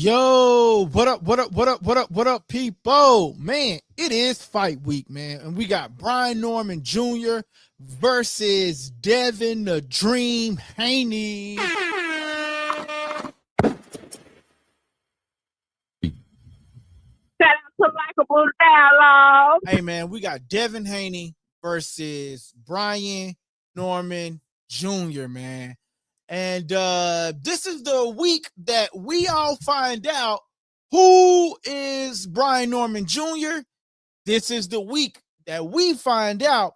Yo, what up, what up, what up, what up, what up, people? Man, it is fight week, man. And we got Brian Norman Jr. versus Devin the Dream Haney. Shout out to LikeableDialogue. Hey, man, we got Devin Haney versus Brian Norman Jr., man. And this is the week that we all find out who is Brian Norman Jr. This is the week that we find out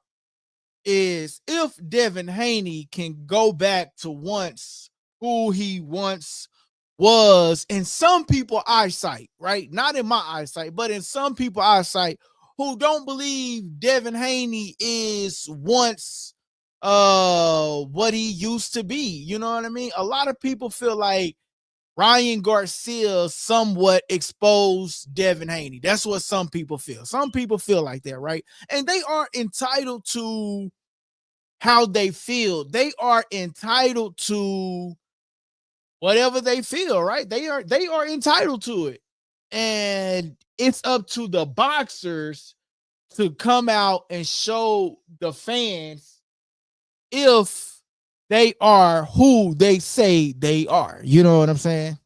is if Devin Haney can go back to once who he once was in some people's eyesight, right? Not in my eyesight, but in some people's eyesight who don't believe Devin Haney is once what he used to be. You know what I mean? A lot of people feel like Ryan Garcia somewhat exposed Devin Haney. That's what some people feel. Some people feel like that, right? And they are entitled to how they feel. They are entitled to whatever they feel, right? They are entitled to it. And it's up to the boxers to come out and show the fans if they are who they say they are. You know what I'm saying?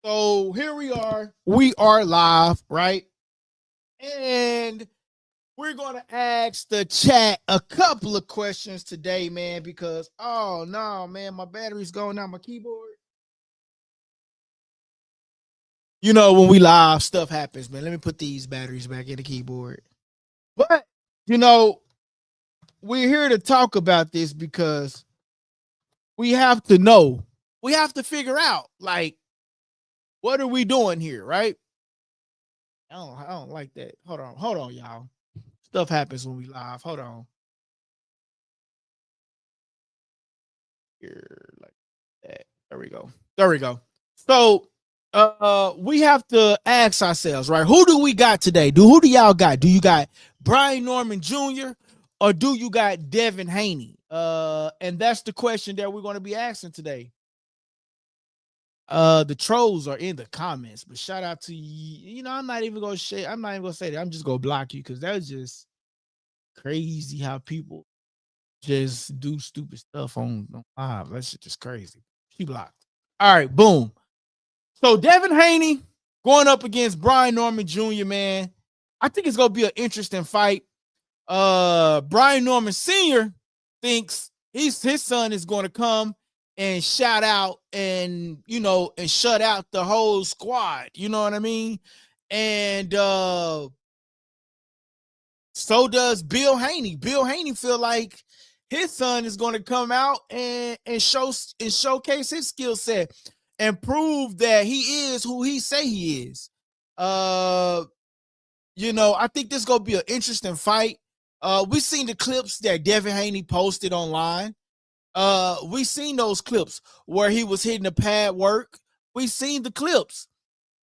So here we are. We are live, right? And we're going to ask the chat a couple of questions today, man, because, oh, no, man, my battery's going out my keyboard. You know, when we live, stuff happens, man. Let me put these batteries back in the keyboard. But, you know, we're here to talk about this because we have to know. We have to figure out, like, what are we doing here, right? I don't like that. Hold on, y'all. Stuff happens when we live. Hold on. Here, like that. There we go. So, we have to ask ourselves, right? Who do we got today? Who do y'all got? Do you got Brian Norman Jr. or do you got Devin Haney? And that's the question that we're going to be asking today. The trolls are in the comments, but shout out to you. You know, I'm not even gonna say that. I'm just gonna block you because that was just crazy how people just do stupid stuff on live. That shit just crazy. She blocked. All right, boom. So Devin Haney going up against Brian Norman Jr., man. I think it's gonna be an interesting fight. Brian Norman Sr. thinks his son is going to come and shout out and, you know, and shut out the whole squad. You know what I mean? And so does Bill Haney. Bill Haney feel like his son is going to come out and showcase his skill set and prove that he is who he say he is. You know, I think this is going to be an interesting fight. We've seen the clips that Devin Haney posted online. We seen those clips where he was hitting the pad work. We seen the clips.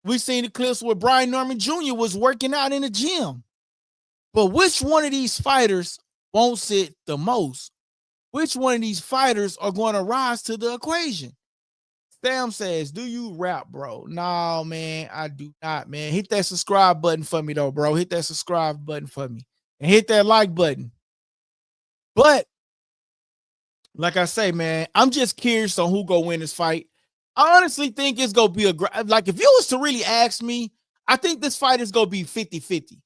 We seen the clips where Brian Norman Jr. was working out in the gym. But which one of these fighters wants it the most? Which one of these fighters are going to rise to the equation? Sam says, do you rap, bro? No, man, I do not, man. Hit that subscribe button for me, though, bro. Hit that subscribe button for me. And hit that like button. But like I say, man, I'm just curious on who go win this fight. I honestly think it's going to be like, if you was to really ask me, I think this fight is going to be 50-50.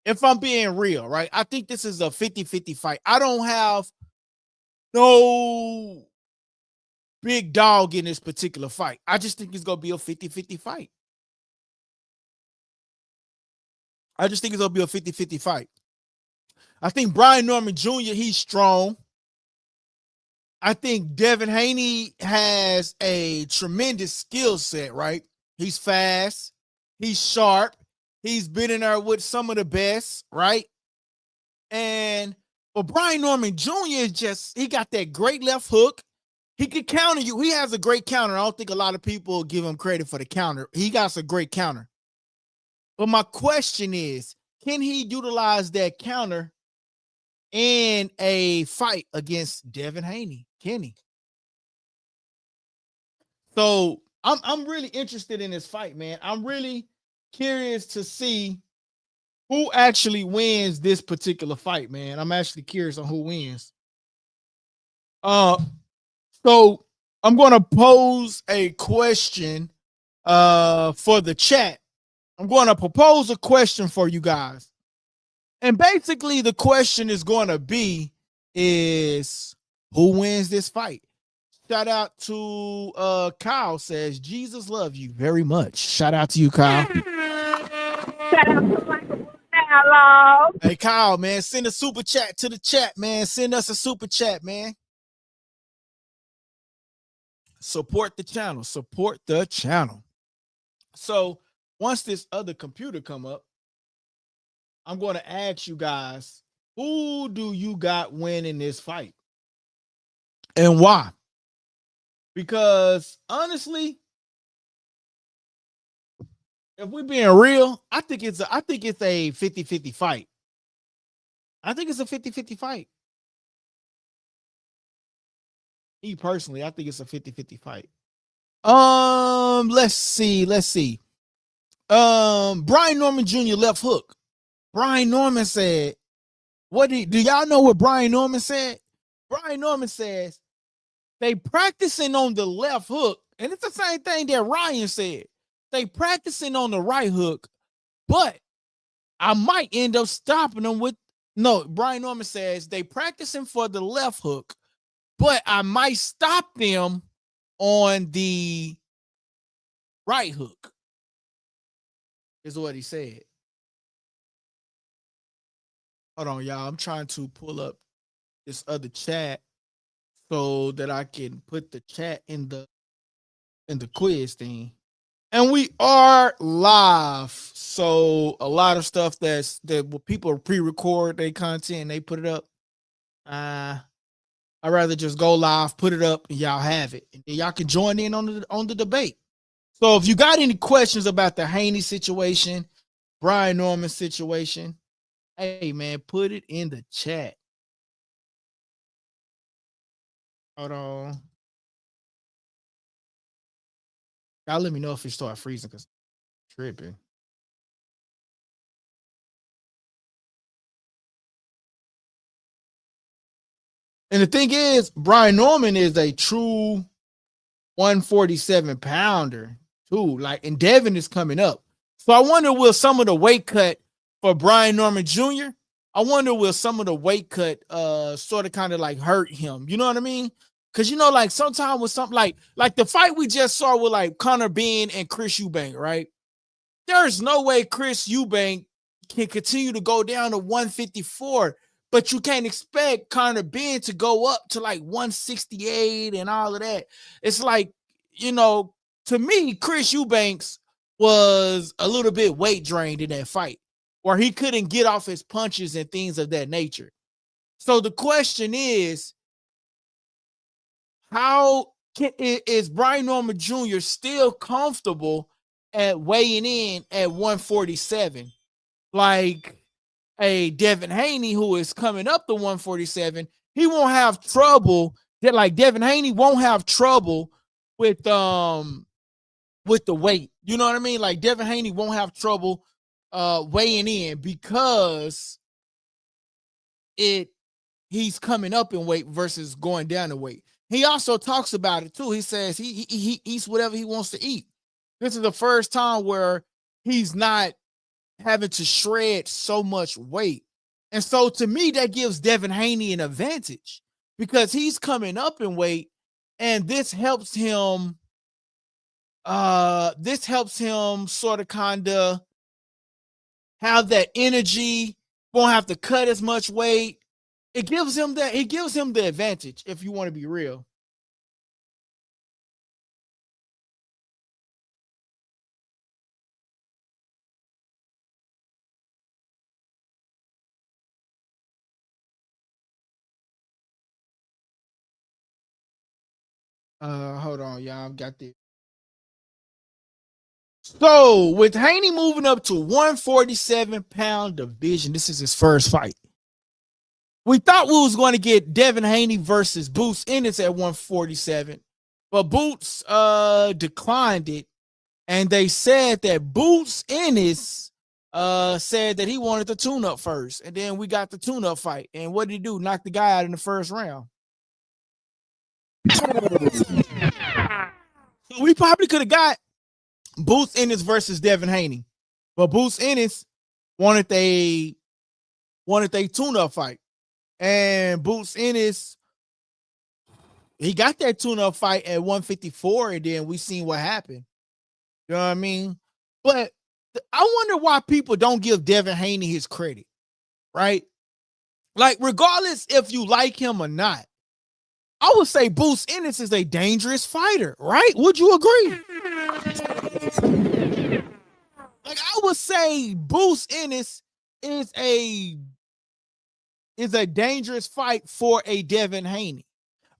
If I'm being real, right? I think this is a 50-50 fight. I don't have no big dog in this particular fight. I just think it's going to be a 50-50 fight. I just think it's going to be a 50-50 fight. I think Brian Norman Jr., he's strong. I think Devin Haney has a tremendous skill set, right? He's fast. He's sharp. He's been in there with some of the best, right? And but Brian Norman Jr. is just, he got that great left hook. He could counter you. He has a great counter. I don't think a lot of people give him credit for the counter. He got a great counter. But my question is, can he utilize that counter in a fight against Devin Haney, Kenny. So I'm really interested in this fight, man. I'm really curious to see who actually wins this particular fight, man. I'm actually curious on who wins. So I'm gonna pose a question for the chat. I'm going to propose a question for you guys. And basically the question is going to be is who wins this fight? Shout out to Kyle says Jesus love you very much. Shout out to you, Kyle. Shout out to Likeable Dialogue. Hey Kyle, man, send a super chat to the chat, man. Send us a super chat, man. Support the channel. Support the channel. So once this other computer come up, I'm going to ask you guys, who do you got winning this fight? And why? Because honestly, if we're being real, I think it's a 50-50 fight. I think it's a 50-50 fight. Me personally, I think it's a 50-50 fight. Let's see. Brian Norman Jr. left hook. Brian Norman said, do y'all know what Brian Norman said? Brian Norman says they practicing on the left hook, and it's the same thing that Ryan said. They practicing on the right hook, but I might end up stopping them with Brian Norman says they practicing for the left hook, but I might stop them on the right hook, is what he said. Hold on, y'all. I'm trying to pull up this other chat so that I can put the chat in the quiz thing. And we are live. So a lot of stuff that people pre-record their content and they put it up. I'd rather just go live, put it up, and y'all have it. And y'all can join in on the debate. So if you got any questions about the Haney situation, Brian Norman situation, hey man, put it in the chat. Hold on. Y'all let me know if it start freezing because I'm tripping. And the thing is, Brian Norman is a true 147 pounder too. Like, and Devin is coming up. So I wonder, will some of the weight cut for Brian Norman Jr., I wonder will some of the weight cut sort of kind of like hurt him. You know what I mean? Because, you know, like sometimes with something like the fight we just saw with like Conor Benn and Chris Eubank, right? There's no way Chris Eubank can continue to go down to 154, but you can't expect Conor Benn to go up to like 168 and all of that. It's like, you know, to me, Chris Eubanks was a little bit weight drained in that fight where he couldn't get off his punches and things of that nature. So the question is, is Brian Norman Jr. still comfortable at weighing in at 147? Like a Devin Haney who is coming up to 147, he won't have trouble. That like Devin Haney won't have trouble with the weight. You know what I mean? Like Devin Haney won't have trouble weighing in because he's coming up in weight versus going down in weight. He also talks about it too. He says he eats whatever he wants to eat. This is the first time where he's not having to shred so much weight. And so to me, that gives Devin Haney an advantage because he's coming up in weight, and this helps him sort of kind of have that energy, won't have to cut as much weight. It gives him the advantage, if you want to be real. Hold on, y'all. I've got this. So with Haney moving up to 147-pound division, this is his first fight. we thought we was going to get Devin Haney versus Boots Ennis at 147, but Boots declined it, and they said that Boots Ennis said that he wanted the tune-up first, and then we got the tune-up fight. And what did he do? Knock the guy out in the first round. So we probably could have got Boots Ennis versus Devin Haney, but Boots Ennis wanted a tune-up fight. And Boots Ennis, he got that tune-up fight at 154, and then we seen what happened. You know what I mean? But I wonder why people don't give Devin Haney his credit, right? Like, regardless if you like him or not, I would say Boots Ennis is a dangerous fighter, right? Would you agree? Like, I would say Boots Ennis is a dangerous fight for a Devin Haney,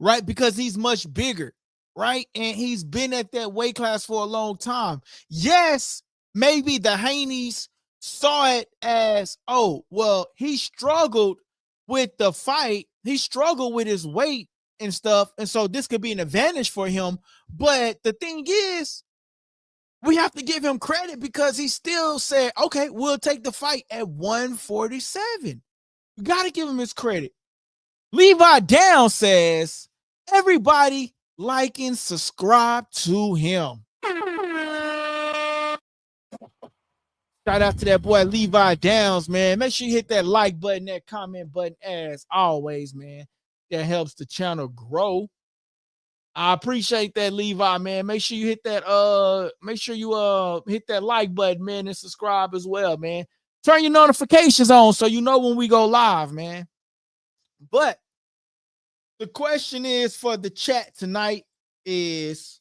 right? Because he's much bigger, right? And he's been at that weight class for a long time. Yes, maybe the Haneys saw it as, oh, well, he struggled with the fight. He struggled with his weight and stuff. And so this could be an advantage for him. But the thing is, we have to give him credit because he still said, okay, we'll take the fight at 147. You got to give him his credit. Levi Down says, everybody like and subscribe to him. Shout out to that boy Levi Downs, man. Make sure you hit that like button, that comment button, as always, man. That helps the channel grow. I appreciate that, Levi, man. Make sure you hit that hit that like button, man, and subscribe as well, man. Turn your notifications on so you know when we go live, man. But the question is for the chat tonight is,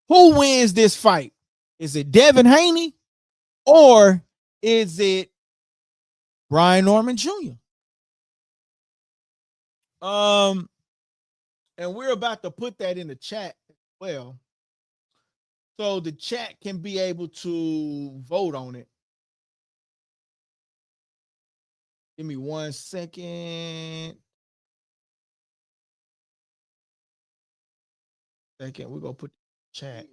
who wins this fight? Is it Devin Haney or is it Brian Norman Jr.? And we're about to put that in the chat as well, so the chat can be able to vote on it. Give me 1 second. We're going to put the chat.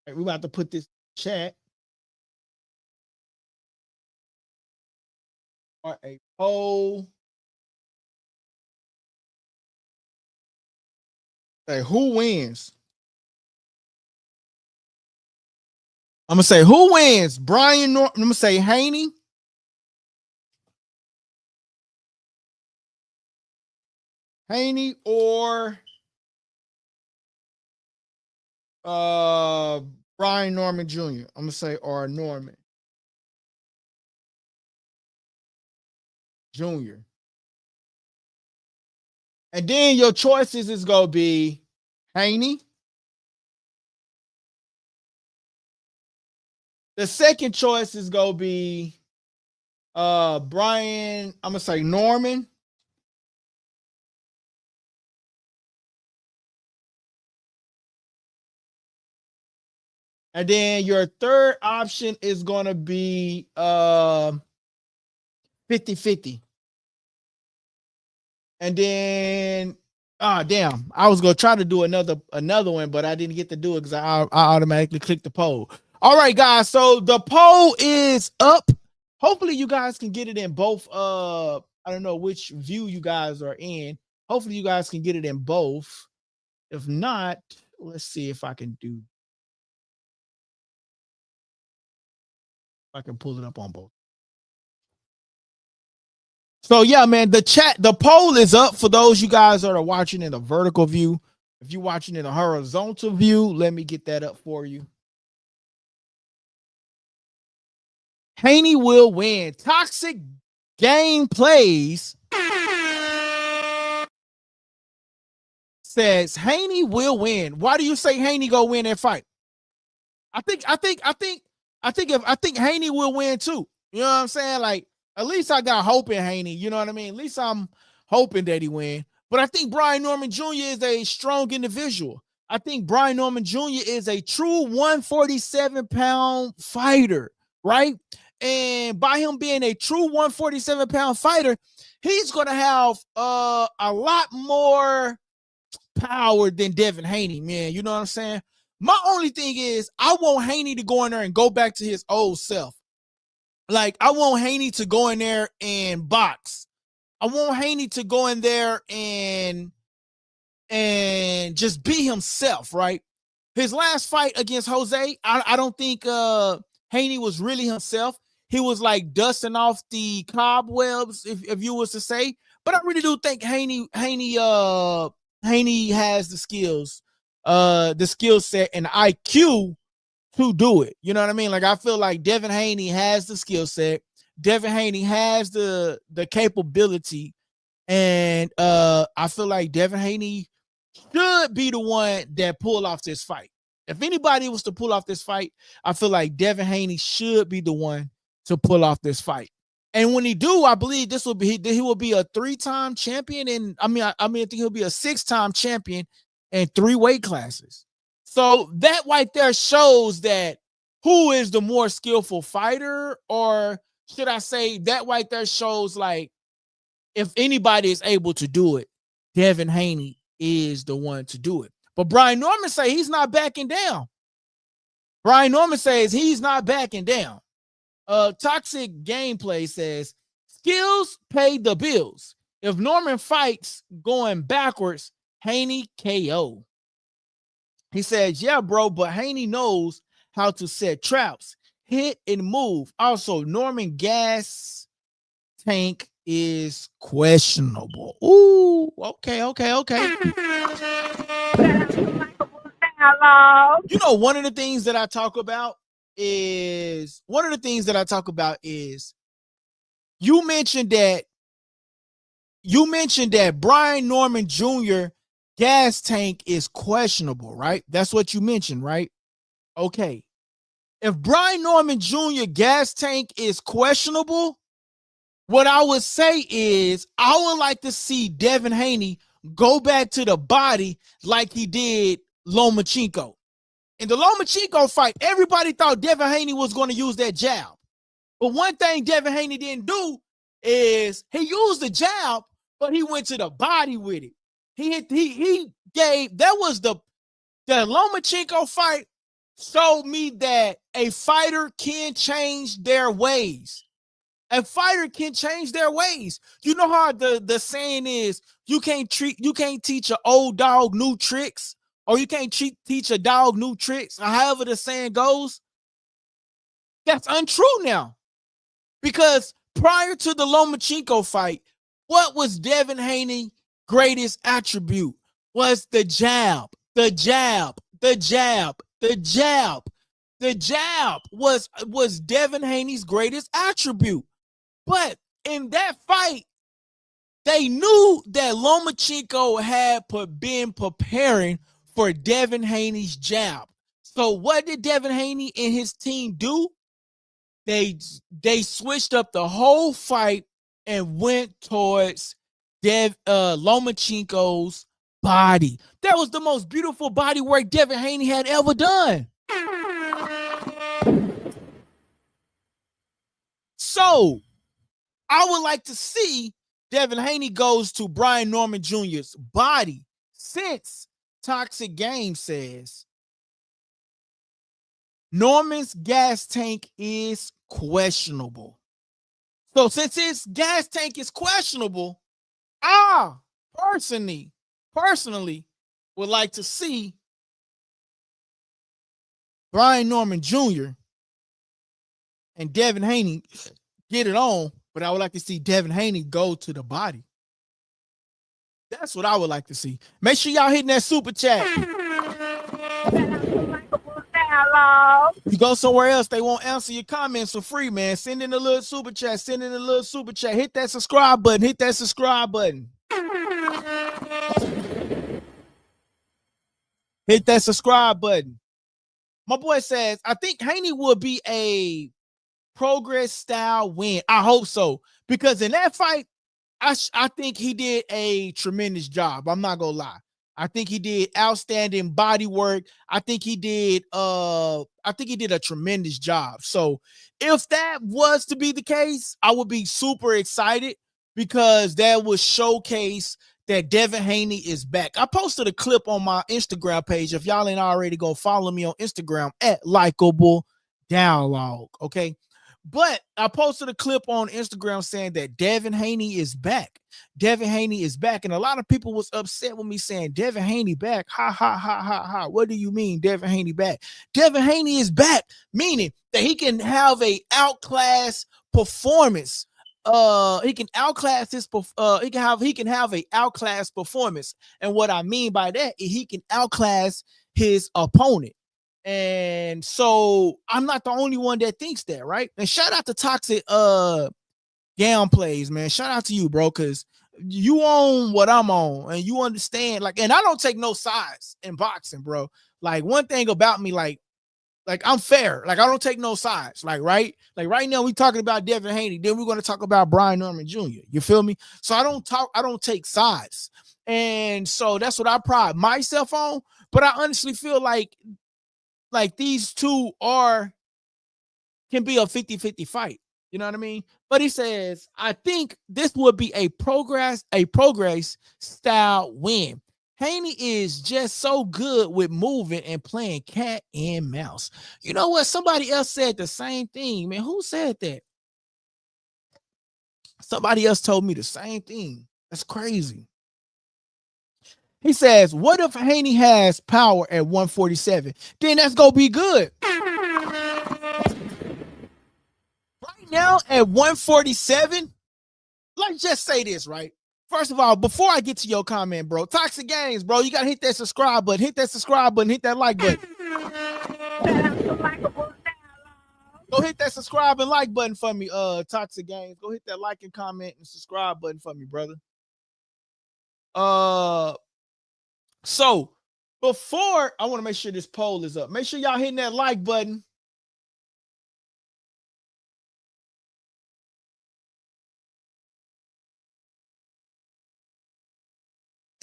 All right, we're about to put this chat. Or a poll. Say, who wins? I'm going to say, who wins? Brian Norman. I'm going to say Haney. Haney or Brian Norman Jr. I'm going to say, or Norman Jr. And then your choices is going to be Haney. The second choice is going to be Brian, I'm going to say Norman. And then your third option is going to be 50-50. And then, damn, I was going to try to do another one, but I didn't get to do it because I automatically clicked the poll. All right, guys. So the poll is up. Hopefully you guys can get it in both. I don't know which view you guys are in. Hopefully you guys can get it in both. If not, let's see if I can do. I can pull it up on both. So yeah, man, the poll is up for those you guys that are watching in a vertical view. If you're watching in a horizontal view, let me get that up for you. Haney will win. Toxic Gameplays says Haney will win. Why do you say Haney go win that fight? I think Haney will win too. You know what I'm saying? Like, at least I got hope in Haney. You know what I mean? At least I'm hoping that he win. But I think Brian Norman Jr. is a strong individual. I think Brian Norman Jr. is a true 147-pound fighter. right? And by him being a true 147-pound fighter, he's going to have a lot more power than Devin Haney, man. You know what I'm saying? My only thing is I want Haney to go in there and go back to his old self. Like, I want Haney to go in there and box. I want Haney to go in there and just be himself, right? His last fight against Jose, I don't think Haney was really himself. He was like dusting off the cobwebs, if you was to say. But I really do think Haney has the skills, the skill set and the IQ to do it. You know what I mean? Like, I feel like Devin Haney has the skill set. Devin Haney has the capability, and I feel like Devin Haney should be the one that pull off this fight. If anybody was to pull off this fight, I feel like Devin Haney should be the one to pull off this fight. And when he do, I believe he will be a 3-time champion, and I think he'll be a 6-time champion in 3 weight classes. So that right there shows that who is the more skillful fighter, or should I say that right there shows like if anybody is able to do it, Devin Haney is the one to do it. But Brian Norman say he's not backing down. Brian Norman says he's not backing down. Toxic Gameplay says skills pay the bills. If Norman fights going backwards, Haney KO. He says, yeah, bro, but Haney knows how to set traps, hit and move. Also, Norman gas tank is questionable. Ooh, okay. You know, one of the things that I talk about is you mentioned that Brian Norman Jr. gas tank is questionable, right? That's what you mentioned, right? Okay. If Brian Norman Jr. gas tank is questionable, what I would say is I would like to see Devin Haney go back to the body like he did Lomachenko. In the Lomachenko fight, everybody thought Devin Haney was going to use that jab. But one thing Devin Haney didn't do is he used the jab, but he went to the body with it. The Lomachenko fight showed me that a fighter can change their ways. A fighter can change their ways. You know how the saying is, you can't teach an old dog new tricks, or you can't teach a dog new tricks, or however the saying goes. That's untrue now. Because prior to the Lomachenko fight, what was Devin Haney's greatest attribute? Was the jab. The jab was Devin Haney's greatest attribute. But in that fight, they knew that Lomachenko had been preparing for Devin Haney's jab. So what did Devin Haney and his team do? They switched up the whole fight and went towards Lomachenko's body. That was the most beautiful body work Devin Haney had ever done. So I would like to see Devin Haney goes to Brian Norman Jr.'s body, since Toxic Game says Norman's gas tank is questionable. So since his gas tank is questionable, I personally would like to see Brian Norman Jr. and Devin Haney get it on, but I would like to see Devin Haney go to the body. That's what I would like to see. Make sure y'all hitting that super chat. You go somewhere else, they won't answer your comments for free, man. Send in a little super chat. Hit that subscribe button. Hit that subscribe button. My boy says, I think Haney will be a progress style win. I hope so, because in that fight, I think he did a tremendous job. I'm not gonna lie. I think he did outstanding body work. I think he did a tremendous job. So if that was to be the case, I would be super excited because that would showcase that Devin Haney is back. I posted a clip on my Instagram page. If y'all ain't already, go follow me on Instagram at LikeableDialogue. Okay. But I posted a clip on Instagram saying that Devin Haney is back. Devin Haney is back. And a lot of people was upset with me saying, Devin Haney back. Ha, ha, ha, ha, ha. What do you mean, Devin Haney back? Devin Haney is back, meaning that he can have a outclass performance. He can outclass his he can have a outclass performance. And what I mean by that is he can outclass his opponent. And so I'm not the only one that thinks that, right? And shout out to Toxic Gown Plays, man. Shout out to you, bro, because you own what I'm on and you understand. Like, and I don't take no sides in boxing, bro. Like, one thing about me, like I'm fair. Like, I don't take no sides. Like, right? Like, right now we talking about Devin Haney. Then we're going to talk about Brian Norman Jr. You feel me? So I don't take sides. And so that's what I pride myself on. But I honestly feel like these two can be a 50-50 fight. You know what I mean? But he says, I think this would be a progress style win. Haney is just so good with moving and playing cat and mouse. You know what? Somebody else said the same thing, man. Who said that? Somebody else told me the same thing. That's crazy. He says, what if Haney has power at 147? Then that's going to be good. Right now at 147, let's just say this, right? First of all, before I get to your comment, bro, Toxic Games, bro, you got to hit that subscribe button, hit that like button. Go hit that subscribe and like button for me, Toxic Games. Go hit that like and comment and subscribe button for me, brother. So before, I want to make sure this poll is up. Make sure y'all hitting that like button.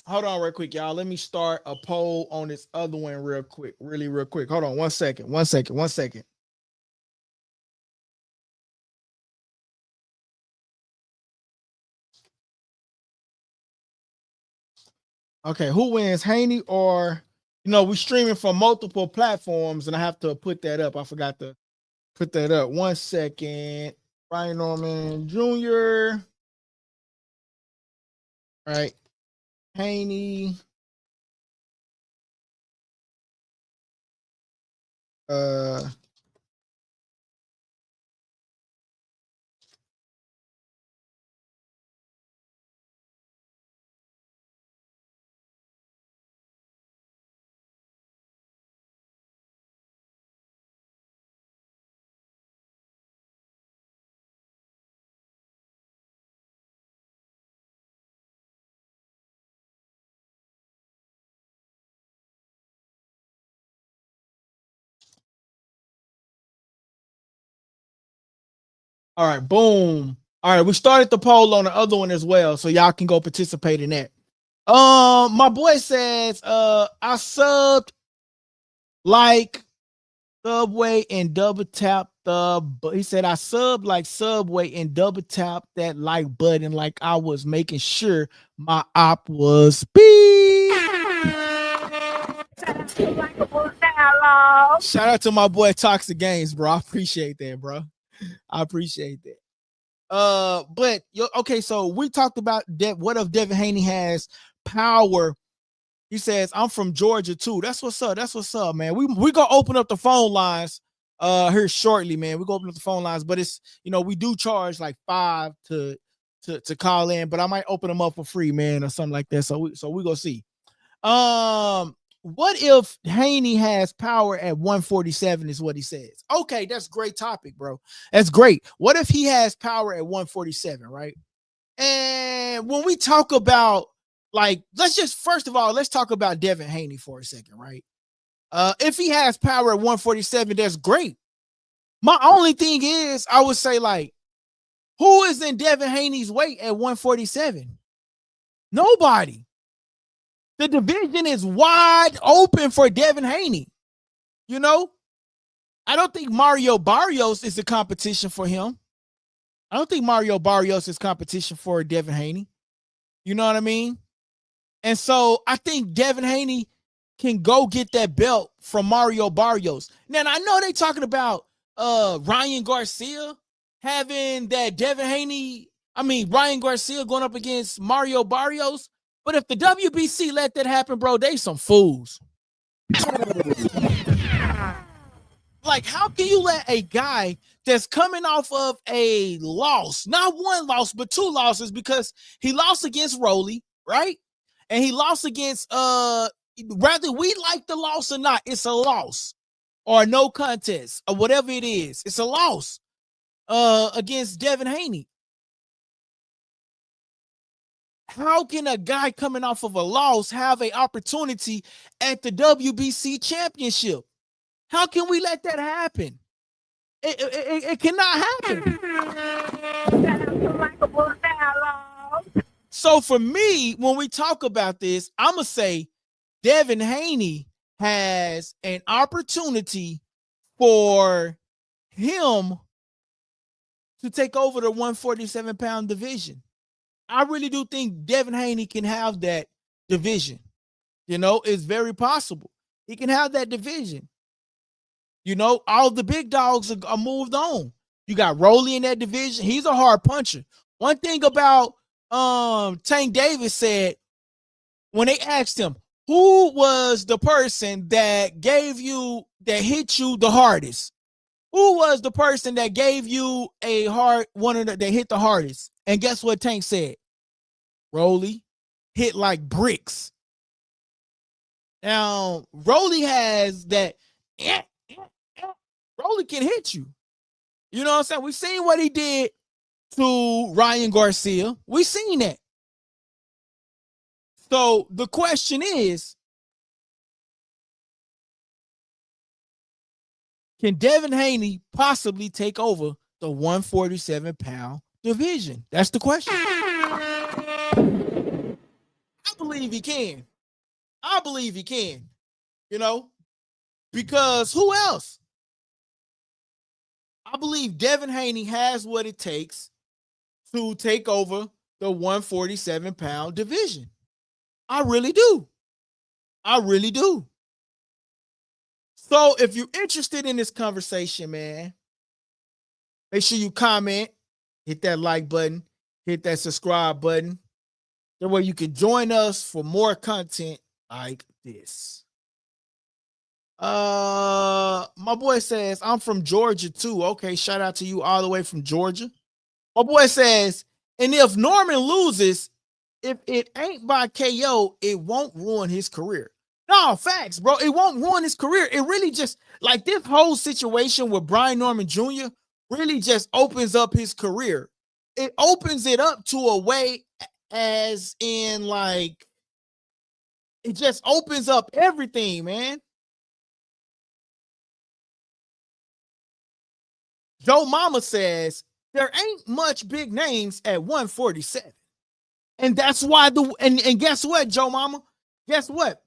Hold on real quick, y'all. Let me start a poll on this other one real quick. Real quick. Hold on 1 second. 1 second. 1 second. Okay, who wins, Haney or, we streaming from multiple platforms and I have to put that up. I forgot to put that up. 1 second. Brian Norman Jr. Right. Haney. All right, boom. All right, we started the poll on the other one as well, so y'all can go participate in that. My boy says, I subbed like Subway and double tap he said I subbed like Subway and double tap that like button like I was making sure my op was beep. Shout out to my boy Toxic Games, bro. I appreciate that, bro. I appreciate that. But okay, so we talked about that. What if Devin Haney has power? He says, I'm from Georgia too. That's what's up. That's what's up, man. We gonna open up the phone lines here shortly, man. We're gonna open up the phone lines, but it's we do charge like $5 to call in, but I might open them up for free, man, or something like that. So we gonna see. What if Haney has power at 147 is what he says. Okay, that's a great topic, bro. That's great. What if he has power at 147, right? And when we talk about, like, first of all, let's talk about Devin Haney for a second, right? If he has power at 147, that's great. My only thing is, I would say, like, who is in Devin Haney's weight at 147? Nobody. The division is wide open for Devin Haney. You know, I don't think Mario Barrios is a competition for him. I don't think Mario Barrios is competition for Devin Haney. You know what I mean? And so I think Devin Haney can go get that belt from Mario Barrios. Now, I know they talking about Ryan Garcia having that Ryan Garcia going up against Mario Barrios. But if the WBC let that happen, bro, they some fools. Like, how can you let a guy that's coming off of a loss, not one loss, but two losses, because he lost against Rolly, right? And he lost against, whether we like the loss or not, it's a loss or no contest or whatever it is. It's a loss against Devin Haney. How can a guy coming off of a loss have an opportunity at the WBC championship? How can we let that happen? It cannot happen. So for me, when we talk about this, I'm going to say Devin Haney has an opportunity for him to take over the 147-pound division. I really do think Devin Haney can have that division. You know, it's very possible. He can have that division. You know, all the big dogs are moved on. You got Rolly in that division. He's a hard puncher. One thing about Tank Davis said when they asked him, who was the person that hit you the hardest? Who was the person that gave you that hit the hardest? And guess what Tank said? Rolly hit like bricks. Now, Rolly has that. Rolly can hit you. You know what I'm saying? We've seen what he did to Ryan Garcia. We've seen that. So the question is, can Devin Haney possibly take over the 147-pound division? That's the question. I believe he can. You know, because who else? I believe Devin Haney has what it takes to take over the 147-pound division. I really do. So if you're interested in this conversation, man, make sure you comment, hit that like button, hit that subscribe button. That way you can join us for more content like this. My boy says, I'm from Georgia too. Okay, shout out to you all the way from Georgia. My boy says, and if Norman loses, if it ain't by KO, it won't ruin his career. No, facts, bro. It won't ruin his career. It really just, like, this whole situation with Brian Norman Jr. really just opens up his career. It opens it up to a way as in, like, it just opens up everything, man. Joe Mama says there ain't much big names at 147. And that's why and guess what, Joe Mama? Guess what?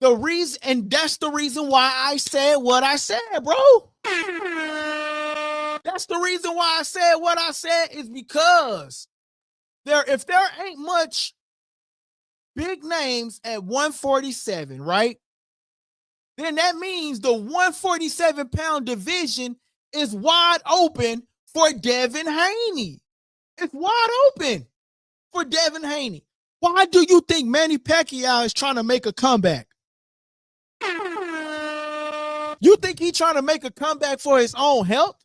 That's the reason why I said what I said, bro. That's the reason why I said what I said, is because if there ain't much big names at 147, right? Then that means the 147-pound division is wide open for Devin Haney. It's wide open for Devin Haney. Why do you think Manny Pacquiao is trying to make a comeback? You think he's trying to make a comeback for his own health?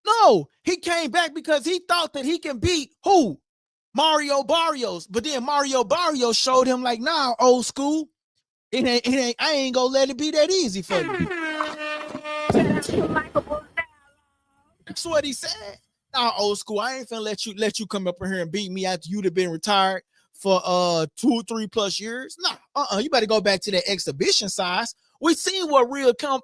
No, he came back because he thought that he can beat who? Mario Barrios. But then Mario Barrios showed him, like, nah, old school. I ain't gonna let it be that easy for you. That's what he said. Nah, old school, I ain't finna let you come up in here and beat me after you'd have been retired for 2 or 3 plus years. Nah, you better go back to that exhibition size. We seen what real Kemp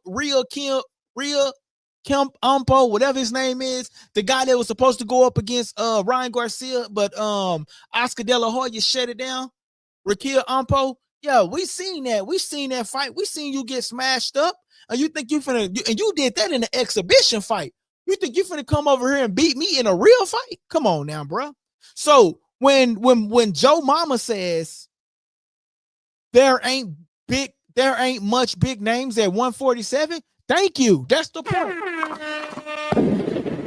Umpo, whatever his name is, the guy that was supposed to go up against Ryan Garcia, but Oscar De La Hoya shut it down. Raquel Umpo, Yeah, we seen that. We seen that fight. We seen you get smashed up. And you think you finna, and you did that in an exhibition fight. You think you finna come over here and beat me in a real fight? Come on now, bro. So when Joe Mama says there ain't much big names at 147, thank you. That's the point.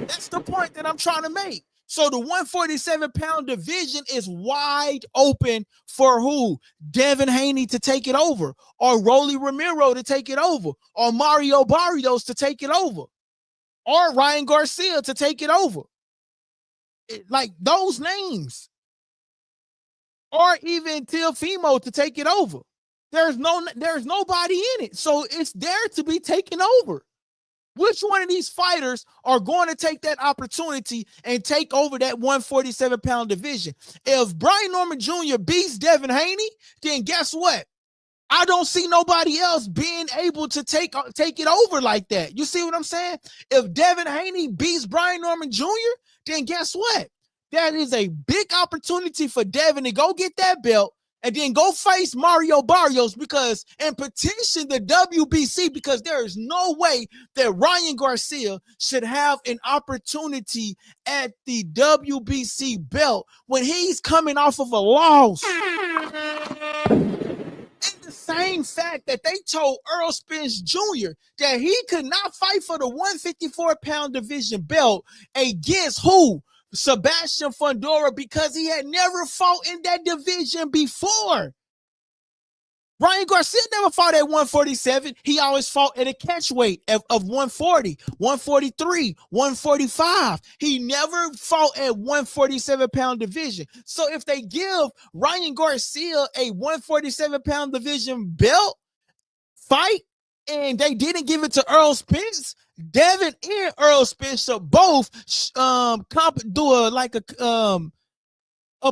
That's the point that I'm trying to make. So the 147-pound division is wide open for who? Devin Haney to take it over, or Rolly Romero to take it over, or Mario Barrios to take it over, or Ryan Garcia to take it over. Like those names. Or even Teofimo to take it over. There's nobody in it. So it's there to be taken over. Which one of these fighters are going to take that opportunity and take over that 147-pound division? If Brian Norman Jr. beats Devin Haney, then guess what? I don't see nobody else being able to take it over like that. You see what I'm saying? If Devin Haney beats Brian Norman Jr., then guess what? That is a big opportunity for Devin to go get that belt and then go face Mario Barrios and petition the WBC, because there is no way that Ryan Garcia should have an opportunity at the WBC belt when he's coming off of a loss. And the same fact that they told Earl Spence Jr. that he could not fight for the 154-pound division belt against who? Sebastian Fundora, because he had never fought in that division before. Ryan Garcia never fought at 147. He always fought at a catch weight of 140, 143, 145. He never fought at 147-pound division. So if they give Ryan Garcia a 147-pound division belt fight and they didn't give it to Earl Spence, Devin and Earl Spence should both do a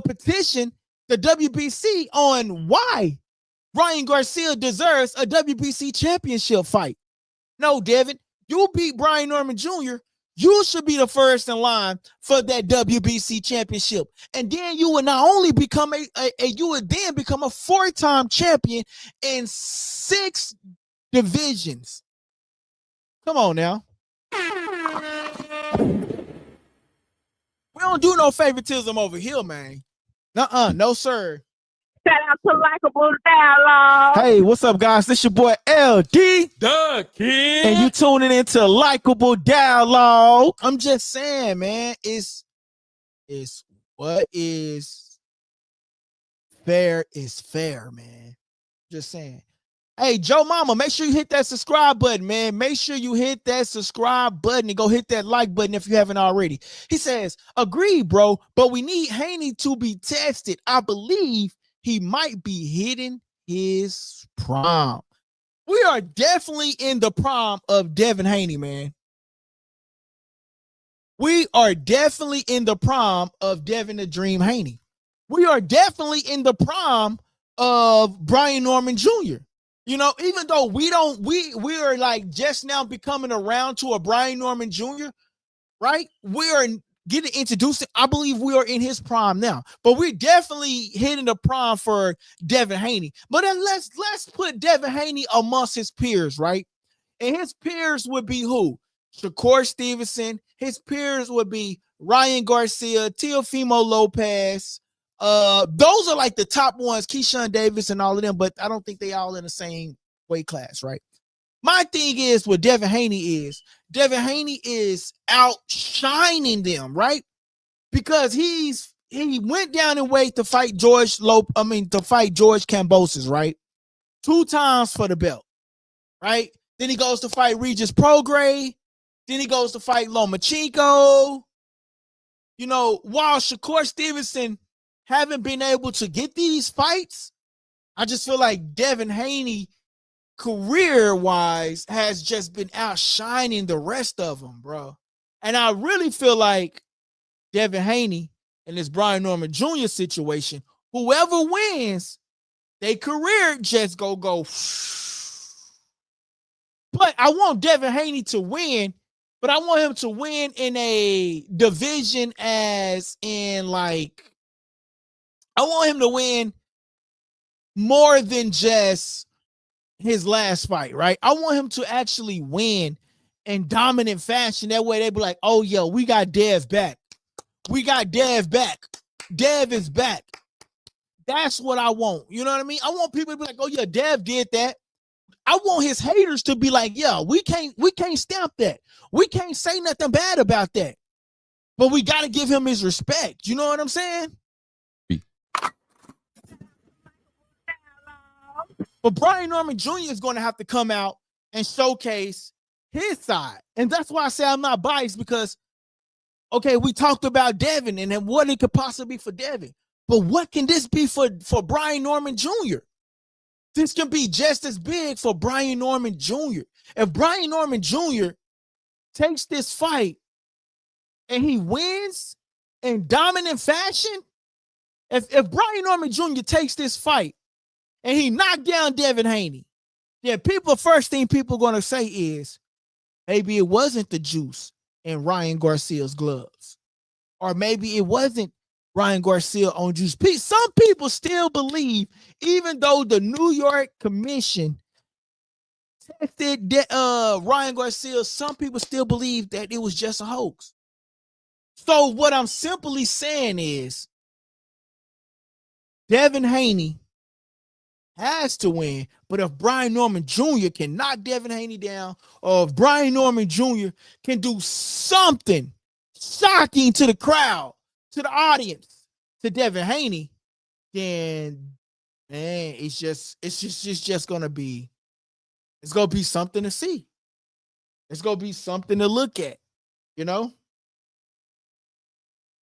petition the WBC on why Ryan Garcia deserves a WBC championship fight. No, Devin, you beat Brian Norman Jr., you should be the first in line for that WBC championship. And then you would not only become you would then become a 4-time champion in 6 divisions. Come on now. We don't do no favoritism over here, man. No, sir. Shout out to Likeable Dialogue. Hey, what's up, guys? This your boy LD, the kid, and you tuning into Likeable Dialogue. I'm just saying, man, it's what is fair is fair, man. Just saying. Hey, Joe Mama, make sure you hit that subscribe button, man. Make sure you hit that subscribe button and go hit that like button if you haven't already. He says, agreed, bro, but we need Haney to be tested. I believe he might be hitting his prime. We are definitely in the prime of Devin Haney, man. We are definitely in the prime of Devin the Dream Haney. We are definitely in the prime of Brian Norman Jr. You know, even though we are like just now becoming around to a Brian Norman Jr., right? We are getting introduced. I believe we are in his prime now, but we're definitely hitting the prime for Devin Haney. But then let's put Devin Haney amongst his peers, right? And his peers would be who? Shakur Stevenson. His peers would be Ryan Garcia, Teofimo Lopez. Those are like the top ones, Keyshawn Davis and all of them, but I don't think they all in the same weight class, right? My thing is what Devin Haney is outshining them, right? Because he went down in weight to fight George Kambosos, right? 2 times for the belt, right? Then he goes to fight Regis Prograis. Then he goes to fight Lomachenko. You know, while Shakur Stevenson haven't been able to get these fights, I just feel like Devin Haney, career-wise, has just been outshining the rest of them, bro. And I really feel like Devin Haney and this Brian Norman Jr. situation, whoever wins, their career just go. But I want Devin Haney to win, but I want him to win in a division as in like, I want him to win more than just his last fight, right? I want him to actually win in dominant fashion. That way they be like, oh, yo, we got Dev back. We got Dev back. Dev is back. That's what I want. You know what I mean? I want people to be like, oh, yeah, Dev did that. I want his haters to be like, yeah, we can't stamp that. We can't say nothing bad about that. But we got to give him his respect. You know what I'm saying? But Brian Norman Jr. is going to have to come out and showcase his side. And that's why I say I'm not biased, because, okay, we talked about Devin and then what it could possibly be for Devin. But what can this be for Brian Norman Jr.? This can be just as big for Brian Norman Jr. If Brian Norman Jr. takes this fight and he wins in dominant fashion, if Brian Norman Jr. takes this fight and he knocked down Devin Haney, then first thing people are going to say is, maybe it wasn't the juice in Ryan Garcia's gloves. Or maybe it wasn't Ryan Garcia on juice. Some people still believe, even though the New York Commission tested Ryan Garcia, some people still believe that it was just a hoax. So what I'm simply saying is, Devin Haney has to win, but if Brian Norman Jr. can knock Devin Haney down, or if Brian Norman Jr. can do something shocking to the crowd, to the audience, to Devin Haney, then man, it's just gonna be something to see. It's gonna be something to look at, you know.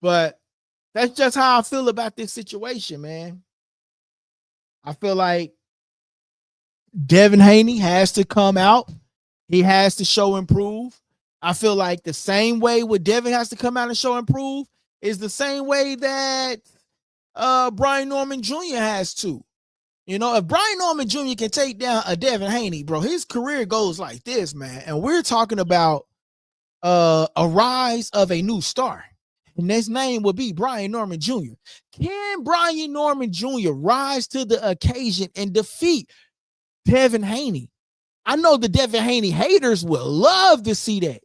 But that's just how I feel about this situation, man. I feel like Devin Haney has to come out. He has to show improve. I feel like the same way with Devin has to come out and show improve is the same way that Brian Norman Jr. has to. You know, if Brian Norman Jr. can take down a Devin Haney, bro, his career goes like this, man. And we're talking about a rise of a new star. And his name will be Brian Norman Jr. Can Brian Norman Jr. rise to the occasion and defeat Devin Haney? I know the Devin Haney haters will love to see that,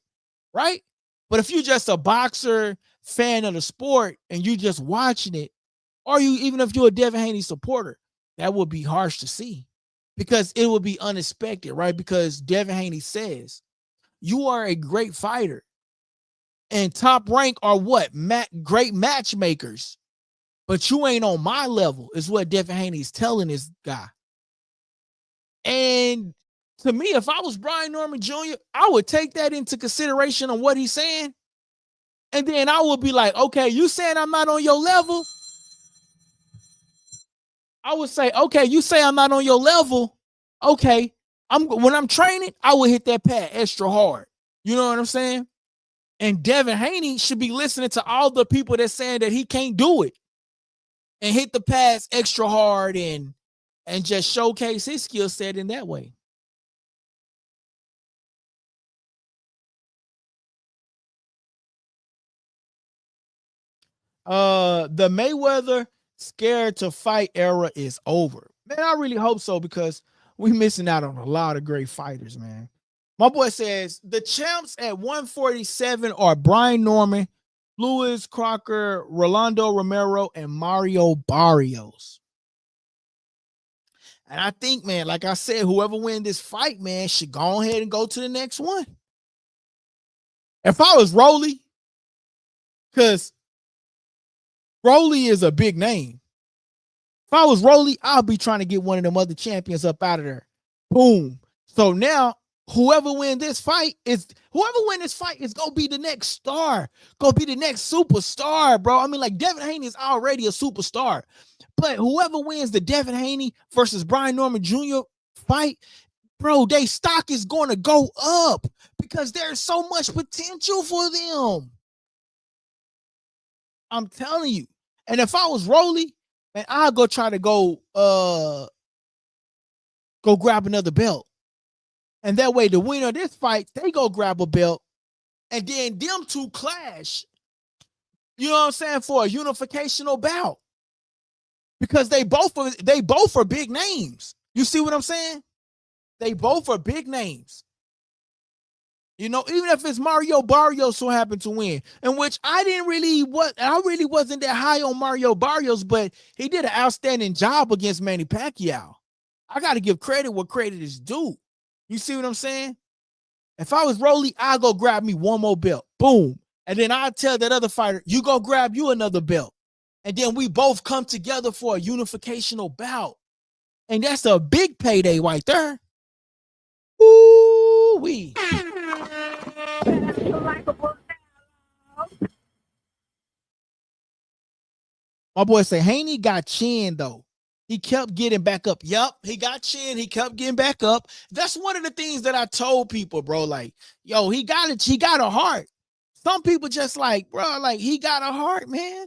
right? But if you're just a boxer fan of the sport and you just watching it, or even if you're a Devin Haney supporter, that would be harsh to see, because it would be unexpected, right? Because Devin Haney says, you are a great fighter, and Top Rank are what? Great matchmakers, but you ain't on my level, is what Devin Haney is telling this guy. And to me, if I was Brian Norman Jr., I would take that into consideration on what he's saying. And then I would be like, okay, you saying I'm not on your level? I would say, okay, you say I'm not on your level. Okay, when I'm training, I would hit that pad extra hard. You know what I'm saying? And Devin Haney should be listening to all the people that's saying that he can't do it, and hit the pads extra hard and just showcase his skill set in that way. The Mayweather scared to fight era is over. Man, I really hope so, because we missing out on a lot of great fighters, man. My boy says the champs at 147 are Brian Norman, Louis Crocker, Rolando Romero, and Mario Barrios. And I think, man, like I said, whoever wins this fight, man, should go ahead and go to the next one. If I was Rolly, because Rolly is a big name. If I was Rolly, I'll be trying to get one of them other champions up out of there. Boom. So now, whoever wins this fight is gonna be the next star, gonna be the next superstar, bro. I mean, like, Devin Haney is already a superstar, but whoever wins the Devin Haney versus Brian Norman Jr. fight, bro, their stock is going to go up, because there's so much potential for them. I'm telling you. And if I was Rolly, man, I'll go try to go grab another belt. And that way, the winner of this fight, they go grab a belt, and then them two clash. You know what I'm saying? For a unificational bout. because they both are big names. You see what I'm saying? They both are big names. You know, even if it's Mario Barrios who happened to win, in which I really wasn't that high on Mario Barrios, but he did an outstanding job against Manny Pacquiao. I got to give credit where credit is due. You see what I'm saying? If I was Rolly, I'd go grab me one more belt. Boom. And then I'd tell that other fighter, you go grab you another belt. And then we both come together for a unificational bout. And that's a big payday right there. Ooh-wee. My boy say Haney got chin though. He kept getting back up. Yup, he got chin. He kept getting back up. That's one of the things that I told people, bro. Like, yo, he got it. He got a heart. Some people just like, bro, like he got a heart, man.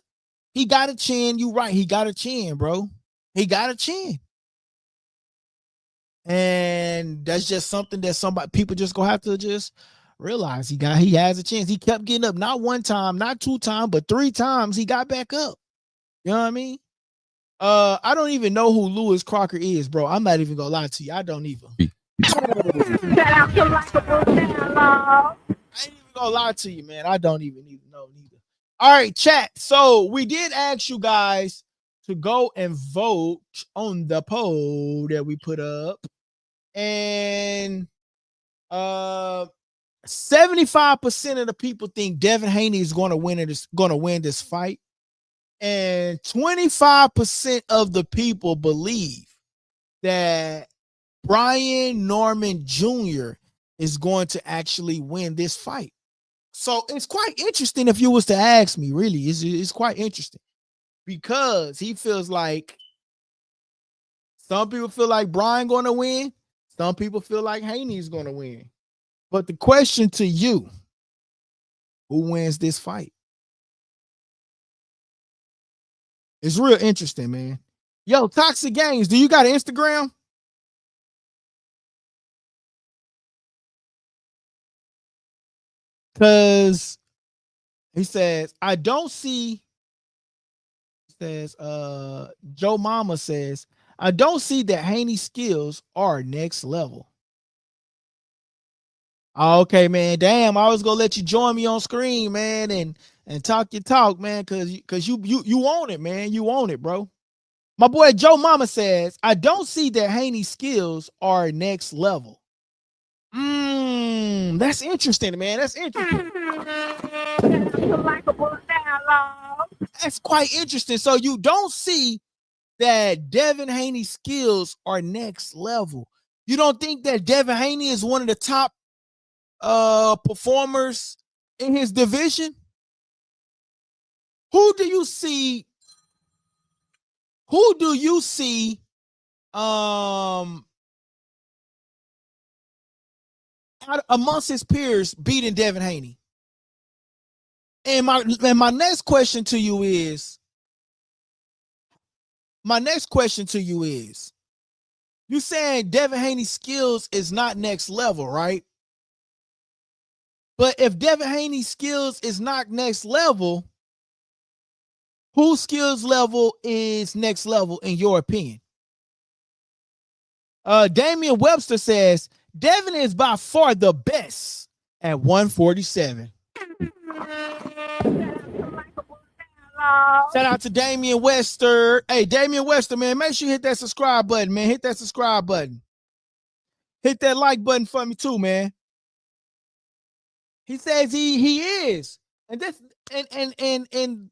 He got a chin. You right. He got a chin, bro. He got a chin. And that's just something that people just gonna have to just realize. He has a chance. He kept getting up, not one time, not two times, but 3 times he got back up. You know what I mean? I don't even know who Lewis Crocker is, bro. I'm not even gonna lie to you. I don't even. Shout out to LikeableDialogue. I ain't even gonna lie to you, man. I don't even know neither. All right, chat. So we did ask you guys to go and vote on the poll that we put up. And 75% of the people think Devin Haney is going to win this fight. And 25% of the people believe that Brian Norman Jr. is going to actually win this fight. So it's quite interesting if you was to ask me, really. It's quite interesting because he feels like some people feel like Brian going to win. Some people feel like Haney's going to win. But the question to you, who wins this fight? It's real interesting, man. Yo, Toxic Games, do you got an Instagram? Because he says, I don't see, says, Joe Mama says, I don't see that Haney's skills are next level. Okay, man. Damn, I was gonna let you join me on screen, man, and talk your talk, man, cause you own it, man. You own it, bro. My boy Joe Mama says, I don't see that Haney's skills are next level. That's interesting, man. That's interesting. That's quite interesting. So you don't see that Devin Haney's skills are next level. You don't think that Devin Haney is one of the top performers in his division? Who do you see amongst his peers beating Devin Haney? And my next question to you is, you saying Devin Haney's skills is not next level, right? But if Devin Haney's skills is not next level, whose skills level is next level in your opinion? Damian Webster says Devin is by far the best at 147. Shout out to Damian Webster. Hey, Damian Webster, man, make sure you hit that subscribe button, man. Hit that subscribe button. Hit that like button for me too, man. He says he is. And this and